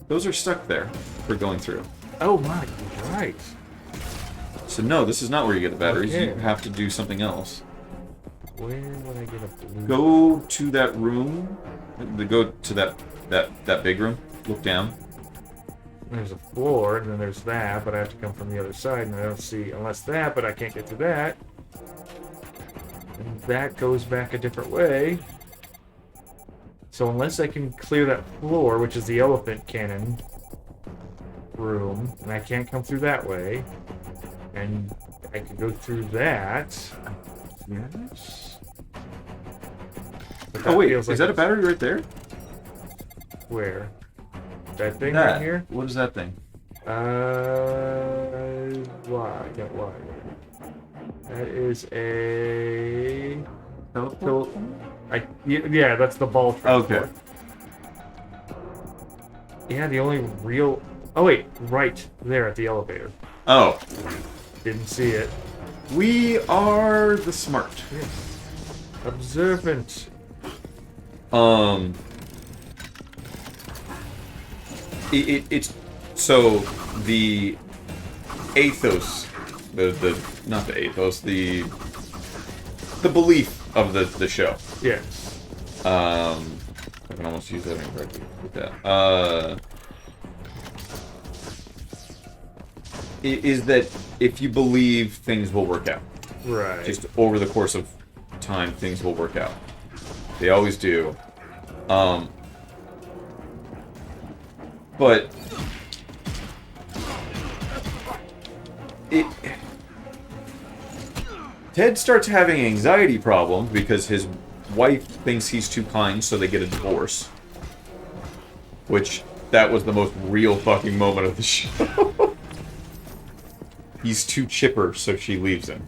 Those are stuck there for going through. Oh my, you're right. So no, this is not where you get the batteries. Okay. You have to do something else. Where would I get a blue? Go to that room. Go to that big room. Look down. There's a floor, and then there's that, but I have to come from the other side, and I don't see, unless that, but I can't get to that. And that goes back a different way. So unless I can clear that floor, which is the elephant cannon room, and I can't come through that way, and I could go through that. Yes. But Oh wait, feels is that a battery right there? Where? That thing That. right here? What is that thing? Why? Yeah, why? That is a... Teleport? Yeah, that's the ball transport. Okay. Yeah, the only real... Oh, wait. Right there at the elevator. Oh. Didn't see it. We are the smart. Yes. Observant. It's so the ethos, the not the ethos, the belief of the show. Yes. I can almost use that incorrectly with that. Is that if you believe things will work out, Right. just over the course of time, things will work out. They always do. But Ted starts having anxiety problems because his wife thinks he's too kind, so they get a divorce. Which, that was the most real fucking moment of the show. He's too chipper, so she leaves him.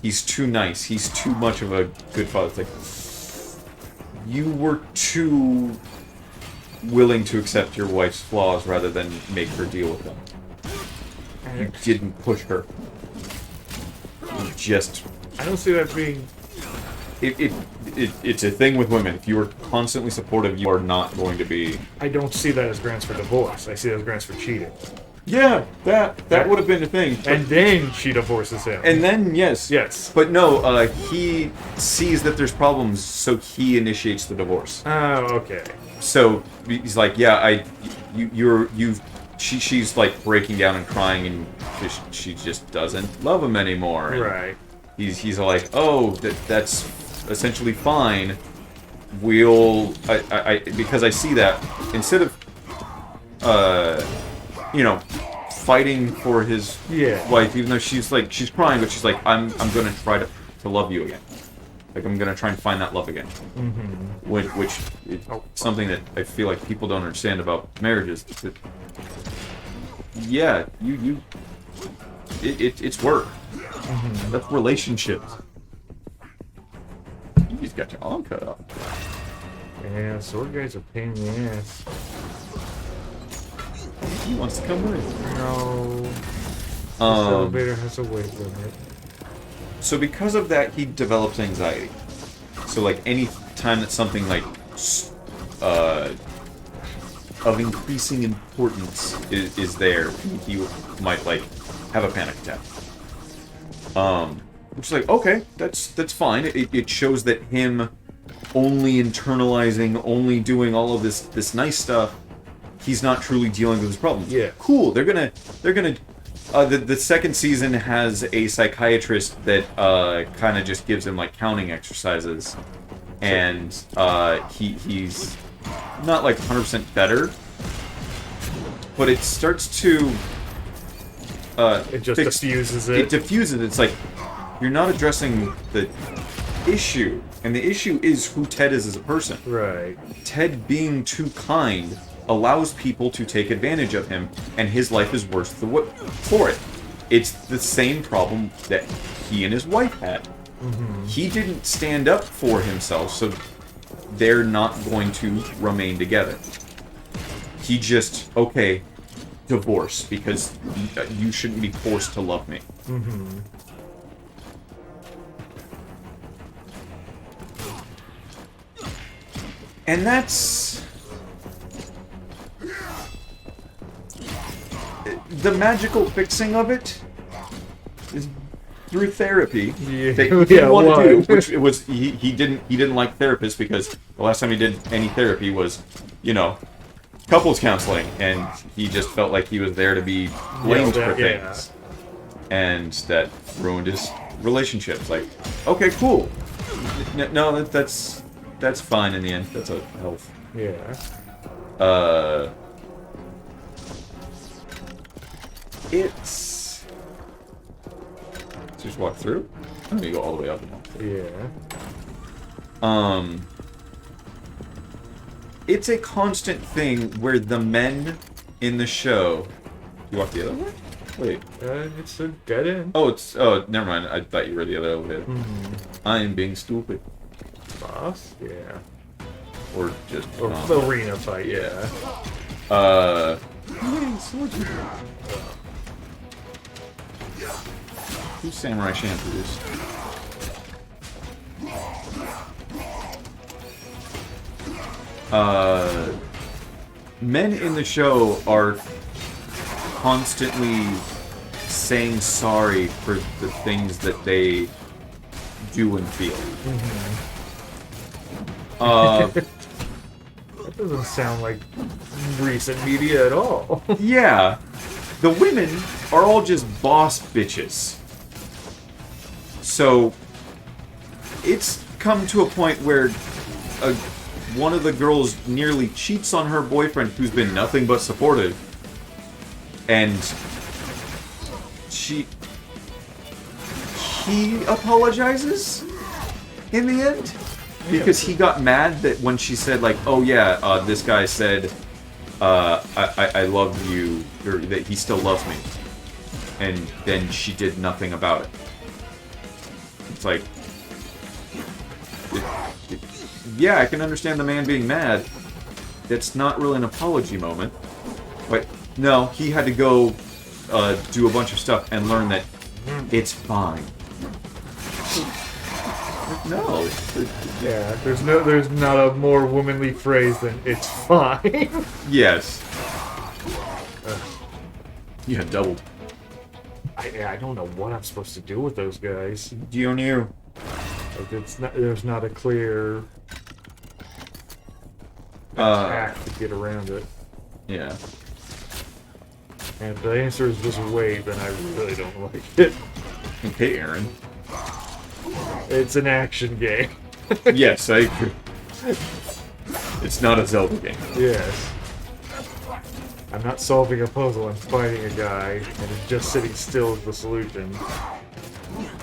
He's too nice. He's too much of a good father. It's like, you were too willing to accept your wife's flaws rather than make her deal with them. You didn't push her. You just... I don't see that being... It's a thing with women. If you are constantly supportive, you are not going to be... I don't see that as grounds for divorce. I see that as grounds for cheating. Yeah, that would have been a thing. And then she divorces him. And then, yes. Yes. But no, he sees that there's problems, so he initiates the divorce. Oh, okay. So he's like, yeah, she's like breaking down and crying, and she just doesn't love him anymore. And right. He's like, oh, that's essentially fine. Because I see that instead of, fighting for his wife, even though she's crying, but she's like, I'm gonna try to love you again. Like, I'm gonna try and find that love again. Mm-hmm. Which is something that I feel like people don't understand about marriages. That, yeah, it's work. Mm-hmm. That's relationships. You just got your arm cut off. Yeah, sword guys are a pain in the ass. He wants to come with. No. This elevator has a weight limit. So because of that, he develops anxiety. So like any time that something like of increasing importance is there, he might like have a panic attack. Which is like, okay, that's fine. It shows that him only internalizing, only doing all of this nice stuff, he's not truly dealing with his problems. Yeah. Cool. They're gonna the second season has a psychiatrist that kind of just gives him like counting exercises, and he's not like 100% better, but it starts to it just diffuses it. It diffuses. It's like you're not addressing the issue, and the issue is who Ted is as a person. Right. Ted being too kind allows people to take advantage of him, and his life is worse for it. It's the same problem that he and his wife had. Mm-hmm. He didn't stand up for himself, so they're not going to remain together. He just, okay, divorce, because you shouldn't be forced to love me. Mm-hmm. And that's... the magical fixing of it is through therapy that he didn't want to do, which it was he didn't like therapists because the last time he did any therapy was, couples counseling, and he just felt like he was there to be blamed for things, and that ruined his relationships. Like, okay, cool, no, that's fine in the end. That's a health. Yeah. It's... just walk through? I'm gonna go all the way up and down. Yeah. It's a constant thing where the men in the show You walk the other way? Wait. It's a dead end. Oh, never mind. I thought you were the other elevator. I am being stupid. Boss? Yeah. Or just... Or the arena fight, yeah. Who's Samurai Champloo's? Men in the show are constantly saying sorry for the things that they do and feel. That doesn't sound like recent media at all. Yeah. The women are all just boss bitches. So, it's come to a point where one of the girls nearly cheats on her boyfriend, who's been nothing but supportive. And he apologizes in the end because he got mad that when she said, like, oh yeah, this guy said I love you, or that he still loves me, and then she did nothing about it. It's like, yeah, I can understand the man being mad. It's not really an apology moment. But no, he had to go do a bunch of stuff and learn that it's fine. No. Yeah, there's not a more womanly phrase than "it's fine." Yes. Yeah, doubled. I don't know what I'm supposed to do with those guys. You knew. Like, there's not a clear attack to get around it. Yeah. And if the answer is just wait, then I really don't like it. Okay, Aaron. It's an action game. Yes, I agree. It's not a Zelda game. Yes. I'm not solving a puzzle, I'm fighting a guy, and if just sitting still is the solution,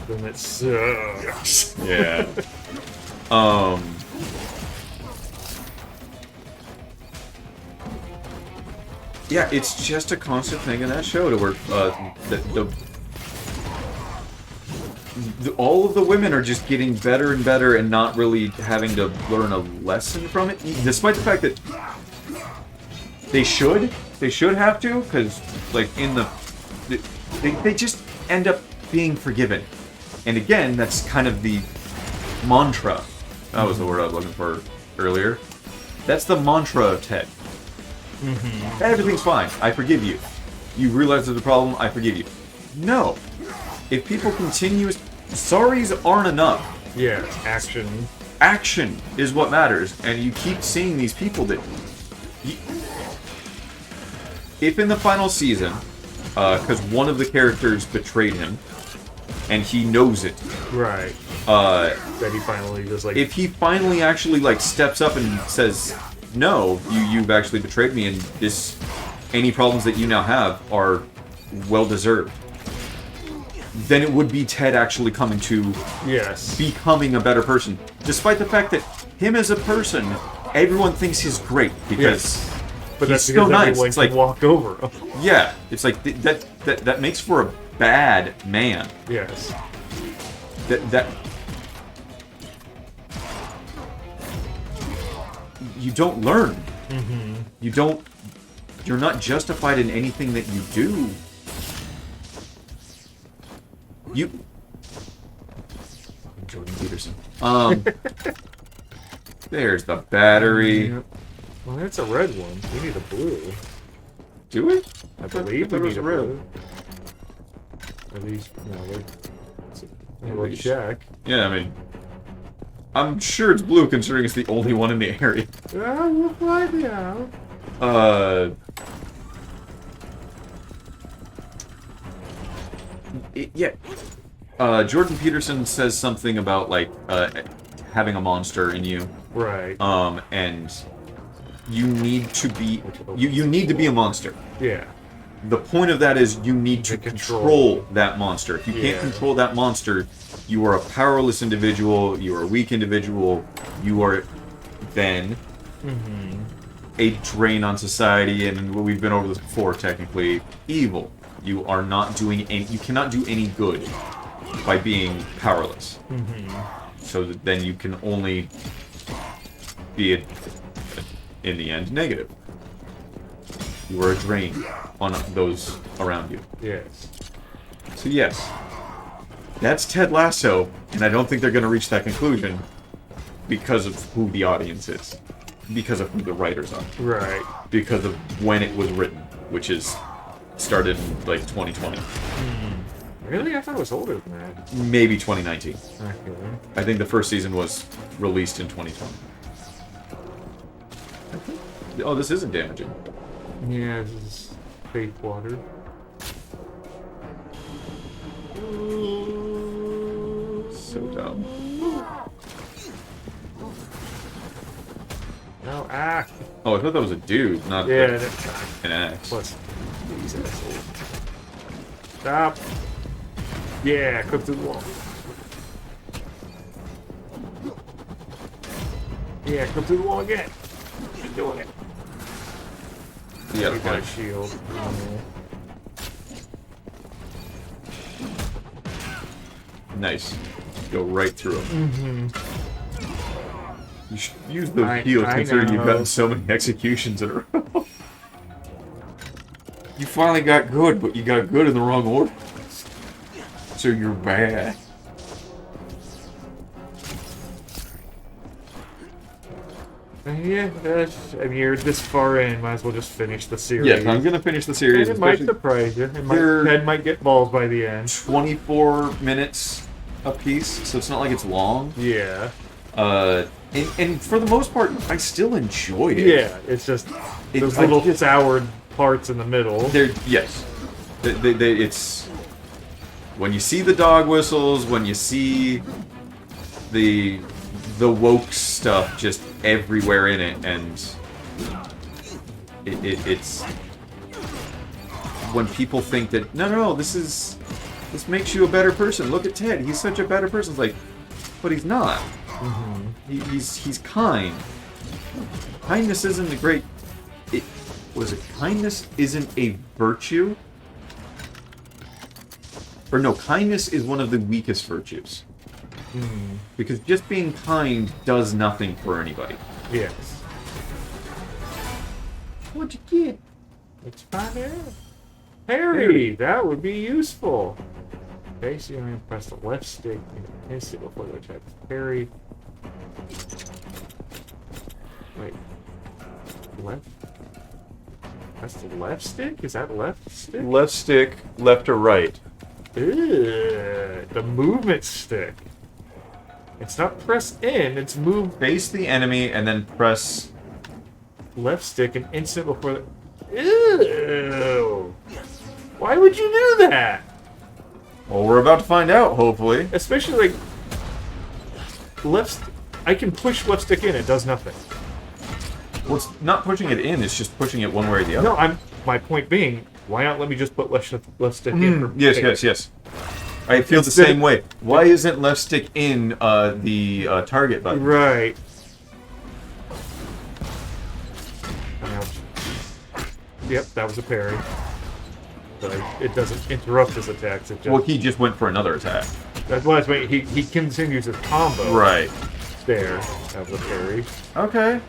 then it sucks. Yeah. Yeah, it's just a constant thing in that show to where all of the women are just getting better and better and not really having to learn a lesson from it, despite the fact that they should have to, because like they just end up being forgiven. And again, that's kind of the mantra. That was the word I was looking for earlier. That's the mantra of Ted. Everything's fine. I forgive you. You realize there's a problem. I forgive you. No. If people continue... Sorries aren't enough. Yeah, action. Action is what matters. And you keep seeing these people that... If in the final season, because one of the characters betrayed him, and he knows it. Right. That he finally just like... If he finally actually like steps up and says... No, you've actually betrayed me, and any problems that you now have are well-deserved. Then it would be Ted actually coming to becoming a better person. Despite the fact that him as a person, everyone thinks he's great, because but he's that's so nice. Everyone it's like, can walk over him. Yeah, it's like, that makes for a bad man. Yes. That you don't learn. You're not justified in anything that you do. Jordan Peterson. There's the battery. Well, that's a red one. We need a blue. Do we? I believe we need a blue. At least, we'll check. Yeah, I mean, I'm sure it's blue considering it's the only one in the area. Yeah, we'll find out. Jordan Peterson says something about, like, having a monster in you. Right. And you need to be... You need to be a monster. Yeah. The point of that is you need to control that monster. If you can't control that monster, you are a powerless individual, you are a weak individual, you are then a drain on society, and we've been over this before, technically, evil. You are not doing any... You cannot do any good by being powerless. So that then you can only be, in the end, negative. You are a drain on those around you. Yes. So yes, that's Ted Lasso, and I don't think they're going to reach that conclusion because of who the audience is. Because of who the writers are. Right. Because of when it was written, which is started in, like, 2020. Really? I thought it was older than that. Maybe 2019. Okay. I think the first season was released in 2020. Oh, this isn't damaging. Yeah, this is fake water. So dumb. No, Oh, I thought that was a dude, not Yeah, an axe. plus these assholes. Stop. Yeah, clip through the wall. Yeah, clip through the wall again. Keep doing it. Yeah, We got a okay. shield. Nice. Go right through him. You should use those I heals, considering you've know. gotten so many executions in a row. You finally got good, but you got good in the wrong order. So you're bad. Yeah, I mean, you're this far in, might as well just finish the series. Yes, I'm gonna finish the series. And it might especially surprise you. They're- Ted might get balls by the end. 24 minutes a piece, so it's not like it's long. Yeah. And for the most part, I still enjoy it. Yeah, it's just those I little just- soured parts in the middle. Yes. It's... When you see the dog whistles, when you see the woke stuff just everywhere in it, and it's... When people think that, no, this makes you a better person. Look at Ted, he's such a better person. It's like, but he's not. He's kind. Kindness isn't a great... kindness isn't a virtue? Or no, kindness is one of the weakest virtues. Because just being kind does nothing for anybody. Yes. What'd you get? It's fine there. Parry! That would be useful. Okay, so you only press the left stick and miss it before the attack. Parry. Wait. Left? That's the left stick? Is that left stick? Left stick, left or right. Ugh, the movement stick. It's not press in, it's move Face the enemy and then press... left stick an instant before the... Ew! Why would you do that? Well, we're about to find out, hopefully. Especially like... I can push left stick in, it does nothing. Well, it's not pushing it in, it's just pushing it one way or the other. No, my point being, why not let me just put left stick in? For Yes. I feel the Instead- same way. Why isn't left stick in the target button? Right. Ouch. Yep, that was a parry. But it doesn't interrupt his attacks. It just, Well, he just went for another attack. that's why he continues his combo. Right. There. That was a parry. Okay.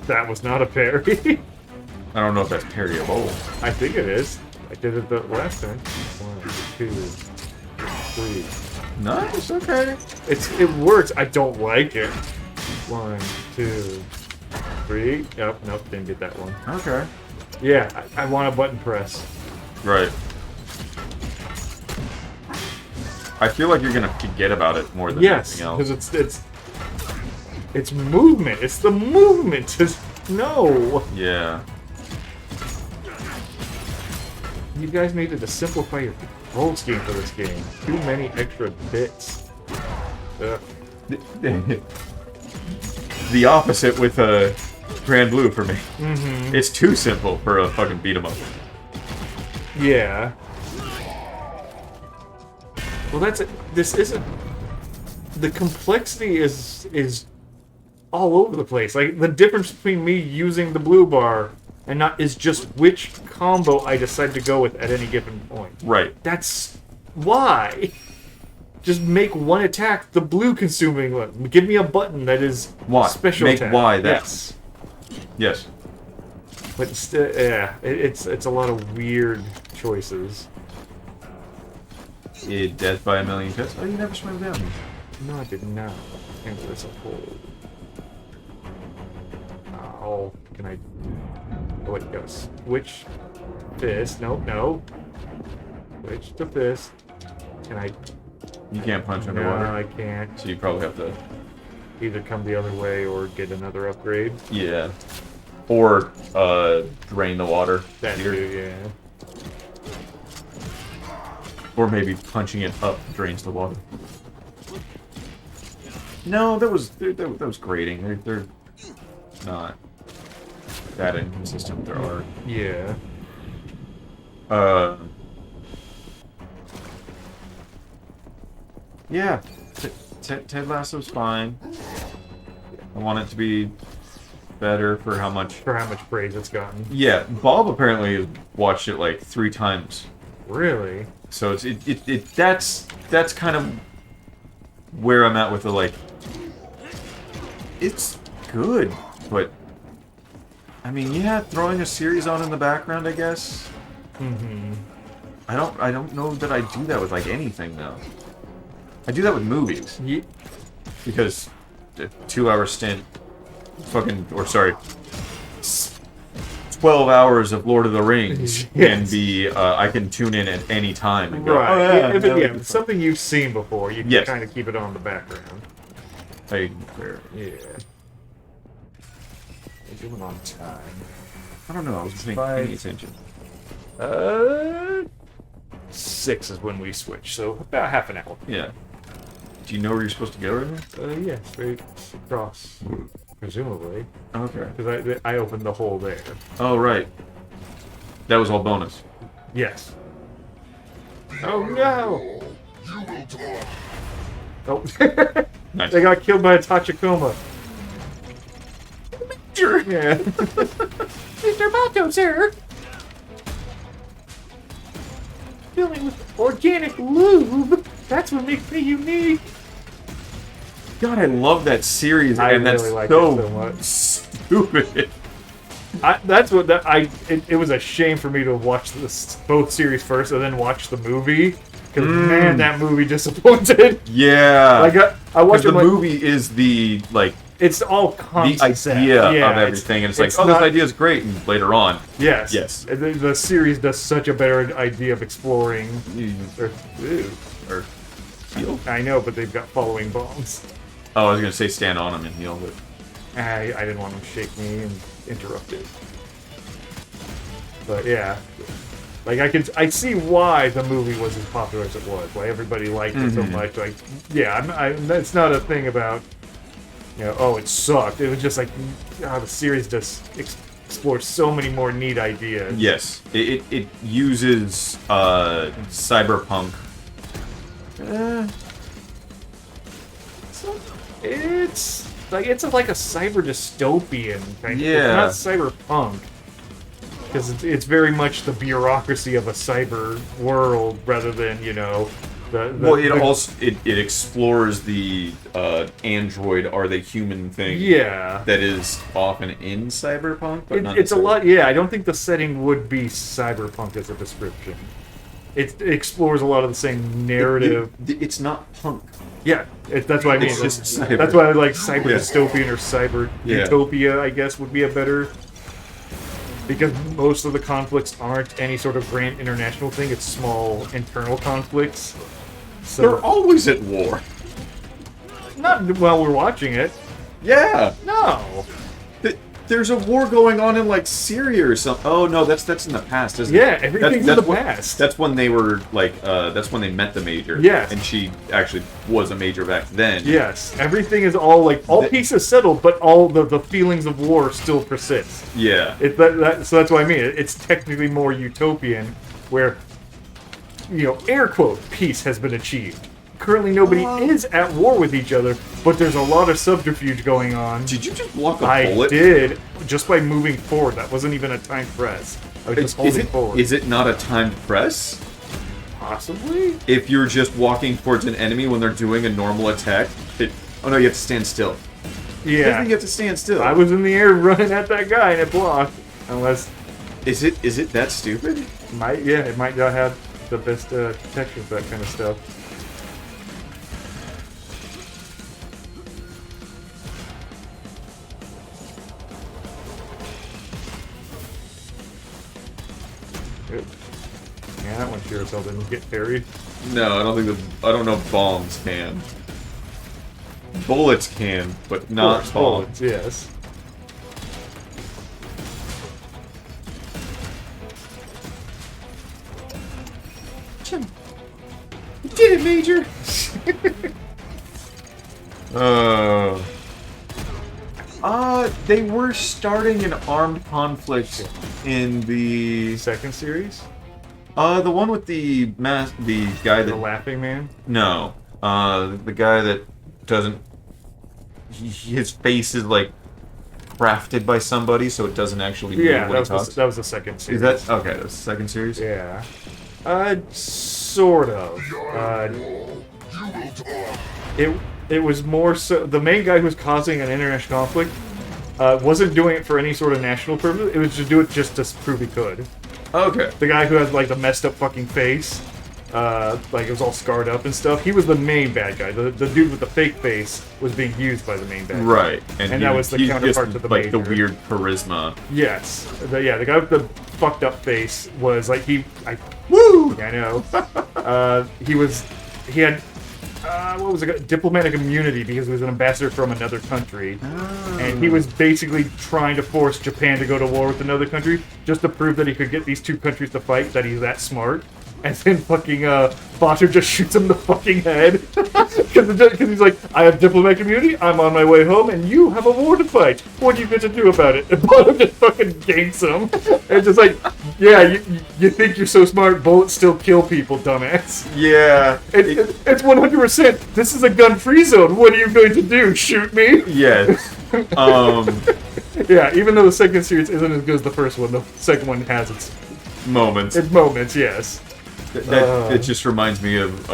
That was not a parry. I don't know if that's parryable. I think it is. I did it the last time. 1, 2, 3. Nice, okay. It works. I don't like it. 1, 2, 3. Nope, didn't get that one. Okay. Yeah, I want a button press. Right. I feel like you're gonna forget about it more than Yes, anything else. because it's movement. It's the movement. No. Yeah. You guys needed to simplify your control scheme for this game. Too many extra bits. Ugh. The opposite with Granblue for me. It's too simple for a fucking beat 'em up. Yeah. Well, that's it. This isn't. The complexity is all over the place. Like, the difference between me using the blue bar and not is just which combo I decide to go with at any given point. Right. That's why. Just make one attack the blue consuming one. Give me a button that is Y. special Make attack. Y that. Yes. Yes. But still, yeah, it's a lot of weird choices. Death by a million cuts. Oh, you never swam down. No, I did not. And there's a hole. Oh, can I? Oh, it goes. Switch fist. No. Switch to fist. Can I? You can't punch No, underwater. I can't. So you probably have to. Either come the other way or get another upgrade. Yeah. Or drain the water. That here. too, yeah. Or maybe punching it up drains the water. No, that was grating. They're not that inconsistent with their art. Yeah. Yeah. Ted Lasso's fine. I want it to be better for how much. For how much praise it's gotten. Yeah, Bob apparently has watched it like 3 times. Really? So that's kind of where I'm at with the like. It's good, but I mean, yeah, throwing a series on in the background, I guess. Mm-hmm. I don't know that I do that with like anything though. I do that with movies Yeah. because a 2-hour stint, 12 hours of Lord of the Rings can Yes. be. I can tune in at any time and go. Right. Oh, yeah, If that would be it's something you've seen before, you can Yes. kind of keep it on the background. I fair. Yeah. We're doing on time. I don't know. I was paying Five. any attention. 6 is when we switch, so about half an hour. Yeah. Do you know where you're supposed to go right now? Yeah, straight across, presumably, Okay. because I opened the hole there. Oh right. That was all bonus. Yes. Oh no! Oh, Nice. they got killed by a Tachikoma. Sure. Yeah. Mr. Bato, sir. Filling with organic lube. That's what makes me unique. God, I love that series, I and that's really like so, it so much. stupid. It was a shame for me to watch both series first and then watch the movie. Because man, that movie disappointed. Yeah. I watched the it like, movie is the like it's all the concept. idea Yeah, of everything, and it's like, it's oh, not- this idea is great, and later on, Yes. Yes. The series does such a better idea of exploring. Or, ew. or heal. I know, but they've got following bombs. Oh, I was gonna say stand on him and heal, but I didn't want them to shake me and interrupt it. But yeah, like I see why the movie was as popular as it was, why everybody liked it so much. Like, yeah, that's not a thing about, oh, it sucked. It was just like, the series just explores so many more neat ideas. yes, it uses cyberpunk. It's like a cyber dystopian kind Yeah. of. It's not cyberpunk. Because it's very much the bureaucracy of a cyber world rather than, Well, it explores the android are they human thing. Yeah. That is often in cyberpunk, but not It's a lot, necessarily. yeah, I don't think the setting would be cyberpunk as a description. It explores a lot of the same narrative. It's not punk. Yeah, that's what I mean. It's just cyber. That's why I like cyber Yeah. dystopian or cyber Yeah. utopia, I guess, would be a better. Because most of the conflicts aren't any sort of grand international thing, it's small internal conflicts. So, They're always at war. not while we're watching it. Yeah. No. There's a war going on in like Syria or something. Oh no, that's in the past, isn't it? Yeah, everything's in the past. That's when they were like, that's when they met the major. Yes. And she actually was a major back then. Yes, everything is all pieces settled, but all the feelings of war still persist. Yeah. So that's what I mean. It's technically more utopian, where, air quote, peace has been achieved. currently nobody is at war with each other, but there's a lot of subterfuge going on. Did you just block a I bullet? did, just by moving forward. That wasn't even a timed press. I was just holding forward. Is it not a timed press? Possibly? If you're just walking towards an enemy when they're doing a normal attack, oh no, you have to stand still. Yeah. You have to stand still. I was in the air running at that guy and it blocked. Unless... Is it that stupid? It might not have the best protection for that kind of stuff. Good. Yeah, that one sure as hell didn't get parried. No, I don't know if bombs can. Bullets can, but not bombs. Bullets, yes. You did it, Major! They were starting an armed conflict in the Second series? the one with the guy that... The Laughing Man? No. The guy that doesn't... his face is, like, crafted by somebody, so it doesn't actually move when he talks. That was the second series. Is that... Okay, that's the second series? Yeah. Sort of. It was more so... The main guy who was causing an international conflict wasn't doing it for any sort of national purpose. It was to do it just to prove he could. Okay. The guy who had, like, the messed up fucking face, like, it was all scarred up and stuff, he was the main bad guy. The dude with the fake face was being used by the main bad guy. Right. And that was the counterpart to the like, major. the weird charisma. Yes. The guy with the fucked up face was, like, Woo! I know. He had... what was it? Diplomatic immunity because he was an ambassador from another country. Oh. And he was basically trying to force Japan to go to war with another country just to prove that he could get these two countries to fight, that he's that smart. And then fucking Bato just shoots him in the fucking head. Because he's like, I have diplomatic immunity, I'm on my way home, and you have a war to fight. What do you get to do about it? And Bato just fucking ganks him. And just like, yeah, you think you're so smart, bullets still kill people, dumbass. Yeah. It's 100%. This is a gun-free zone. What are you going to do? Shoot me? Yes. Yeah, even though the second series isn't as good as the first one, the second one has its moments. Yes. It just reminds me of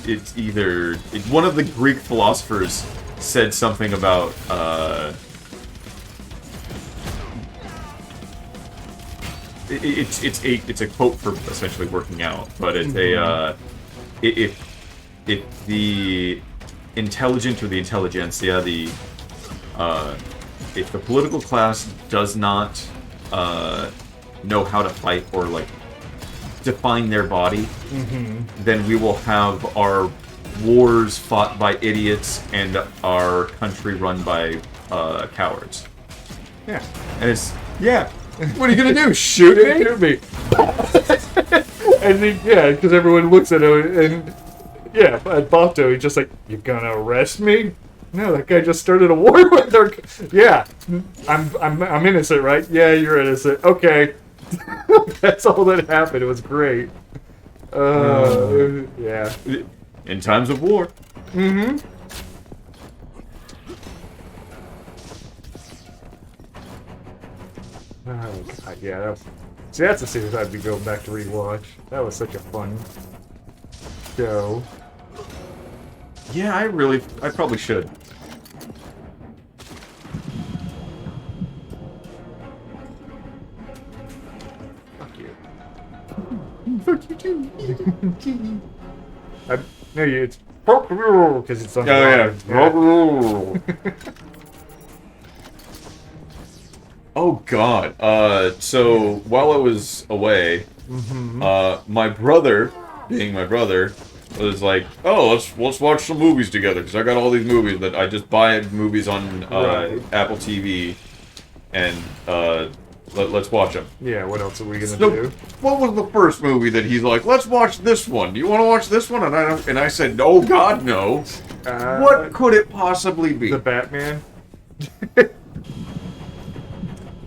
it's either one of the Greek philosophers said something about it's a quote for essentially working out, but it's if the intelligent or the intelligentsia, if the political class does not know how to fight or like define their body, then we will have our wars fought by idiots and our country run by cowards. Yeah. And it's, yeah, what are you gonna do, shoot me? Shoot me. And then, yeah, because everyone looks at him and, yeah, at Bato, he's just like, you gonna arrest me? No, that guy just started a war with our... Yeah, I'm innocent, right? Yeah, you're innocent. Okay. That's all that happened. It was great. Yeah. In times of war. Mm-hmm. Oh, God, yeah. That's a series I'd be going back to rewatch. That was such a fun show. Yeah, I probably should. Fuck you too. No, it's because it's on. Oh yeah. Oh god. So while I was away, my brother, being my brother, was like, "Oh, let's watch some movies together." Because I got all these movies that I just buy movies on Apple TV, and let's watch them. Yeah. What else are we gonna do? What was the first movie that he's like, "Let's watch this one. Do you want to watch this one?" And I said, "Oh God, no." What could it possibly be? The Batman.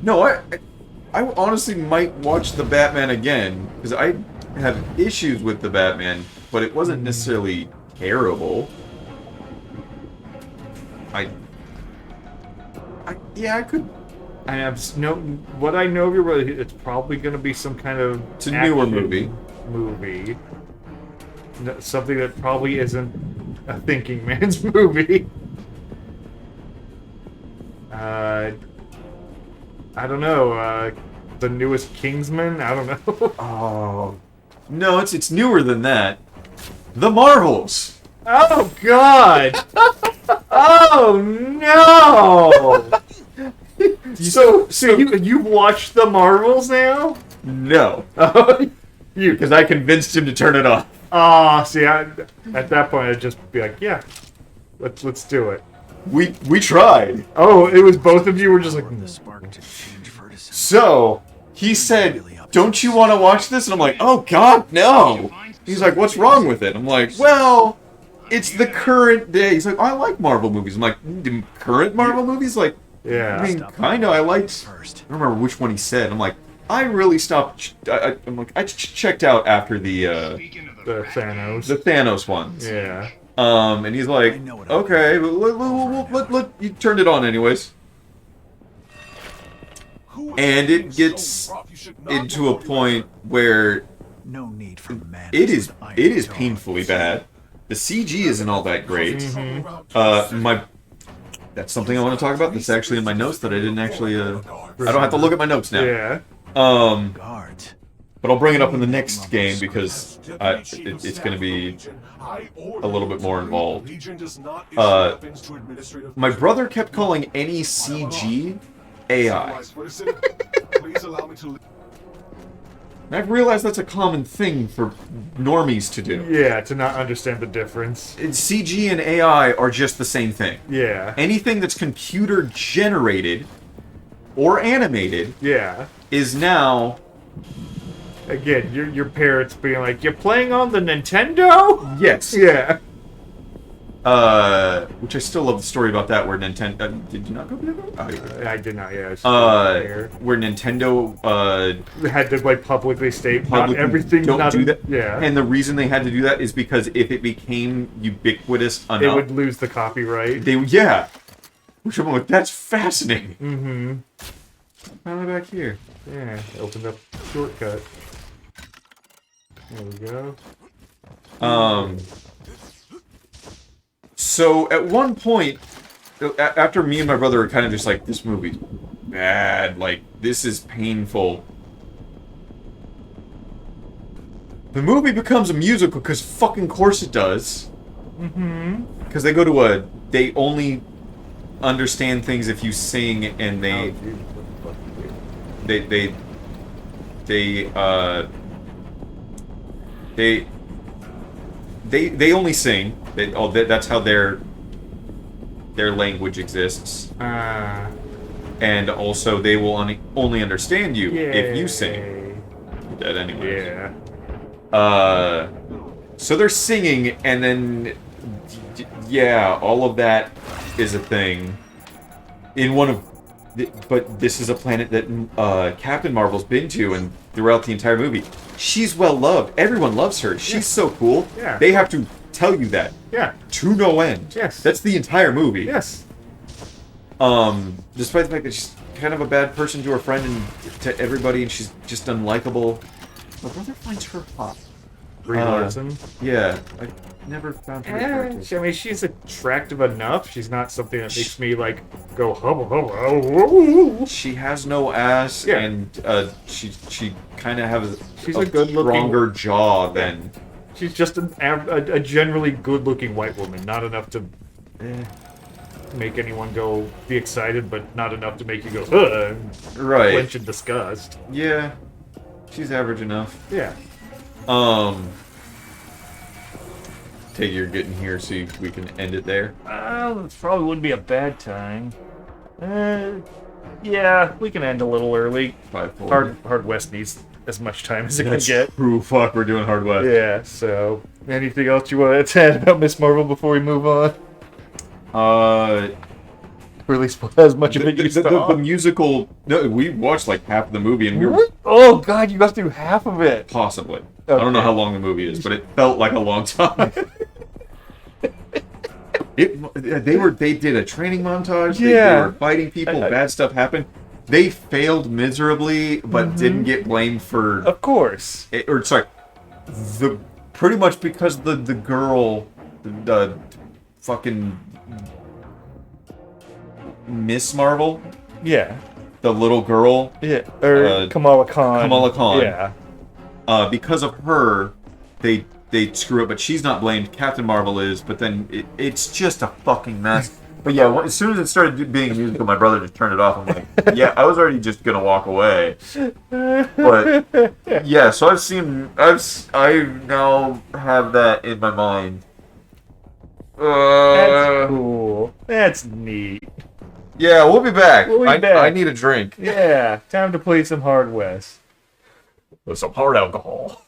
No, I honestly might watch the Batman again because I have issues with the Batman, but it wasn't necessarily terrible. Yeah, I could. I have no. What I know of you, it's probably going to be some kind of. It's a newer movie. Something that probably isn't a thinking man's movie. I don't know. The newest Kingsman? I don't know. Oh. No, it's newer than that. The Marvels! Oh, God! Oh, no! So you've watched The Marvels now? No. Because I convinced him to turn it off. See, at that point, I'd just be like, yeah, let's do it. We tried. Oh, it was both of you were just like... So, he said, don't you want to watch this? And I'm like, oh, God, no. He's like, what's wrong with it? I'm like, well, it's the current day. He's like, I like Marvel movies. I'm like, the current Marvel movies? Like, yeah. I mean, kind of. I don't remember which one he said. I'm like, I really stopped. I'm like, I checked out after the Thanos. The Thanos ones. Yeah. And he's like, okay, but you turned it on anyways. And it gets into a point where it is painfully bad. The CG isn't all that great. That's something I want to talk about. That's actually in my notes that I didn't actually. I don't have to look at my notes now. Yeah. But I'll bring it up in the next game because it's going to be a little bit more involved. My brother kept calling any CG AI. And I've realized that's a common thing for normies to do. Yeah, to not understand the difference. CG and AI are just the same thing. Yeah. Anything that's computer generated or animated is now... Again, your parents being like, you're playing on the Nintendo? Yes. Yeah. Which I still love the story about that, where Nintendo... did you not go to that? Oh, I did not, yeah. Where Nintendo... had to, like, publicly state, not everything... Don't do that. Yeah. And the reason they had to do that is because if it became ubiquitous enough... It would lose the copyright. Yeah. Which I'm like, that's fascinating. Mm-hmm. Finally back here. Yeah, opened up shortcut. There we go. So at one point, after me and my brother were kind of just like, this movie's bad, like, this is painful. The movie becomes a musical, because fucking course it does. Mm-hmm. Because they go to they only understand things if you sing, and they only sing. That's how their language exists. And also, they will only understand you if you sing. You're dead anyway. Yeah. So they're singing, and then all of that is a thing. But this is a planet that Captain Marvel's been to, and throughout the entire movie, she's well loved. Everyone loves her. She's so cool. Yeah. They have to tell you that. Yeah. To no end. Yes. That's the entire movie. Yes. Despite the fact that she's kind of a bad person to her friend and to everybody, and she's just unlikable, my brother finds her hot. Brie Larson. Yeah. I never found her attractive. I mean, she's attractive enough. She's not something that makes me, like, go hubba hubba. She has no ass, and she kind of has a stronger jaw than... She's just a generally good-looking white woman. Not enough to make anyone be excited, but not enough to make you go, right. Flinch in disgust. Yeah. She's average enough. Yeah. Take your getting here so we can end it there. It probably wouldn't be a bad time. Yeah, we can end a little early. 5:40. Hard West needs as much time as it can get. True. Fuck, we're doing Hard West. Yeah. So, anything else you want to add about Miss Marvel before we move on? Or at least as much of it you saw. The musical. No, we watched like half of the movie, and we were. Oh God, you got through half of it. Possibly. I don't know how long the movie is, but it felt like a long time. They did a training montage. They were fighting people. Bad stuff happened. They failed miserably, but didn't get blamed for. Of course. Pretty much because the girl, the fucking Miss Marvel. Yeah. The little girl. Yeah. Or Kamala Khan. Kamala Khan. Yeah. Because of her, they screw up, but she's not blamed. Captain Marvel is, but then it's just a fucking mess. But yeah, as soon as it started being musical, my brother just turned it off. I'm like, yeah, I was already just gonna walk away. But yeah, so I now have that in my mind. That's cool. That's neat. Yeah, we'll be back. We'll be back. I need a drink. Yeah, time to play some Hard West. With some hard alcohol.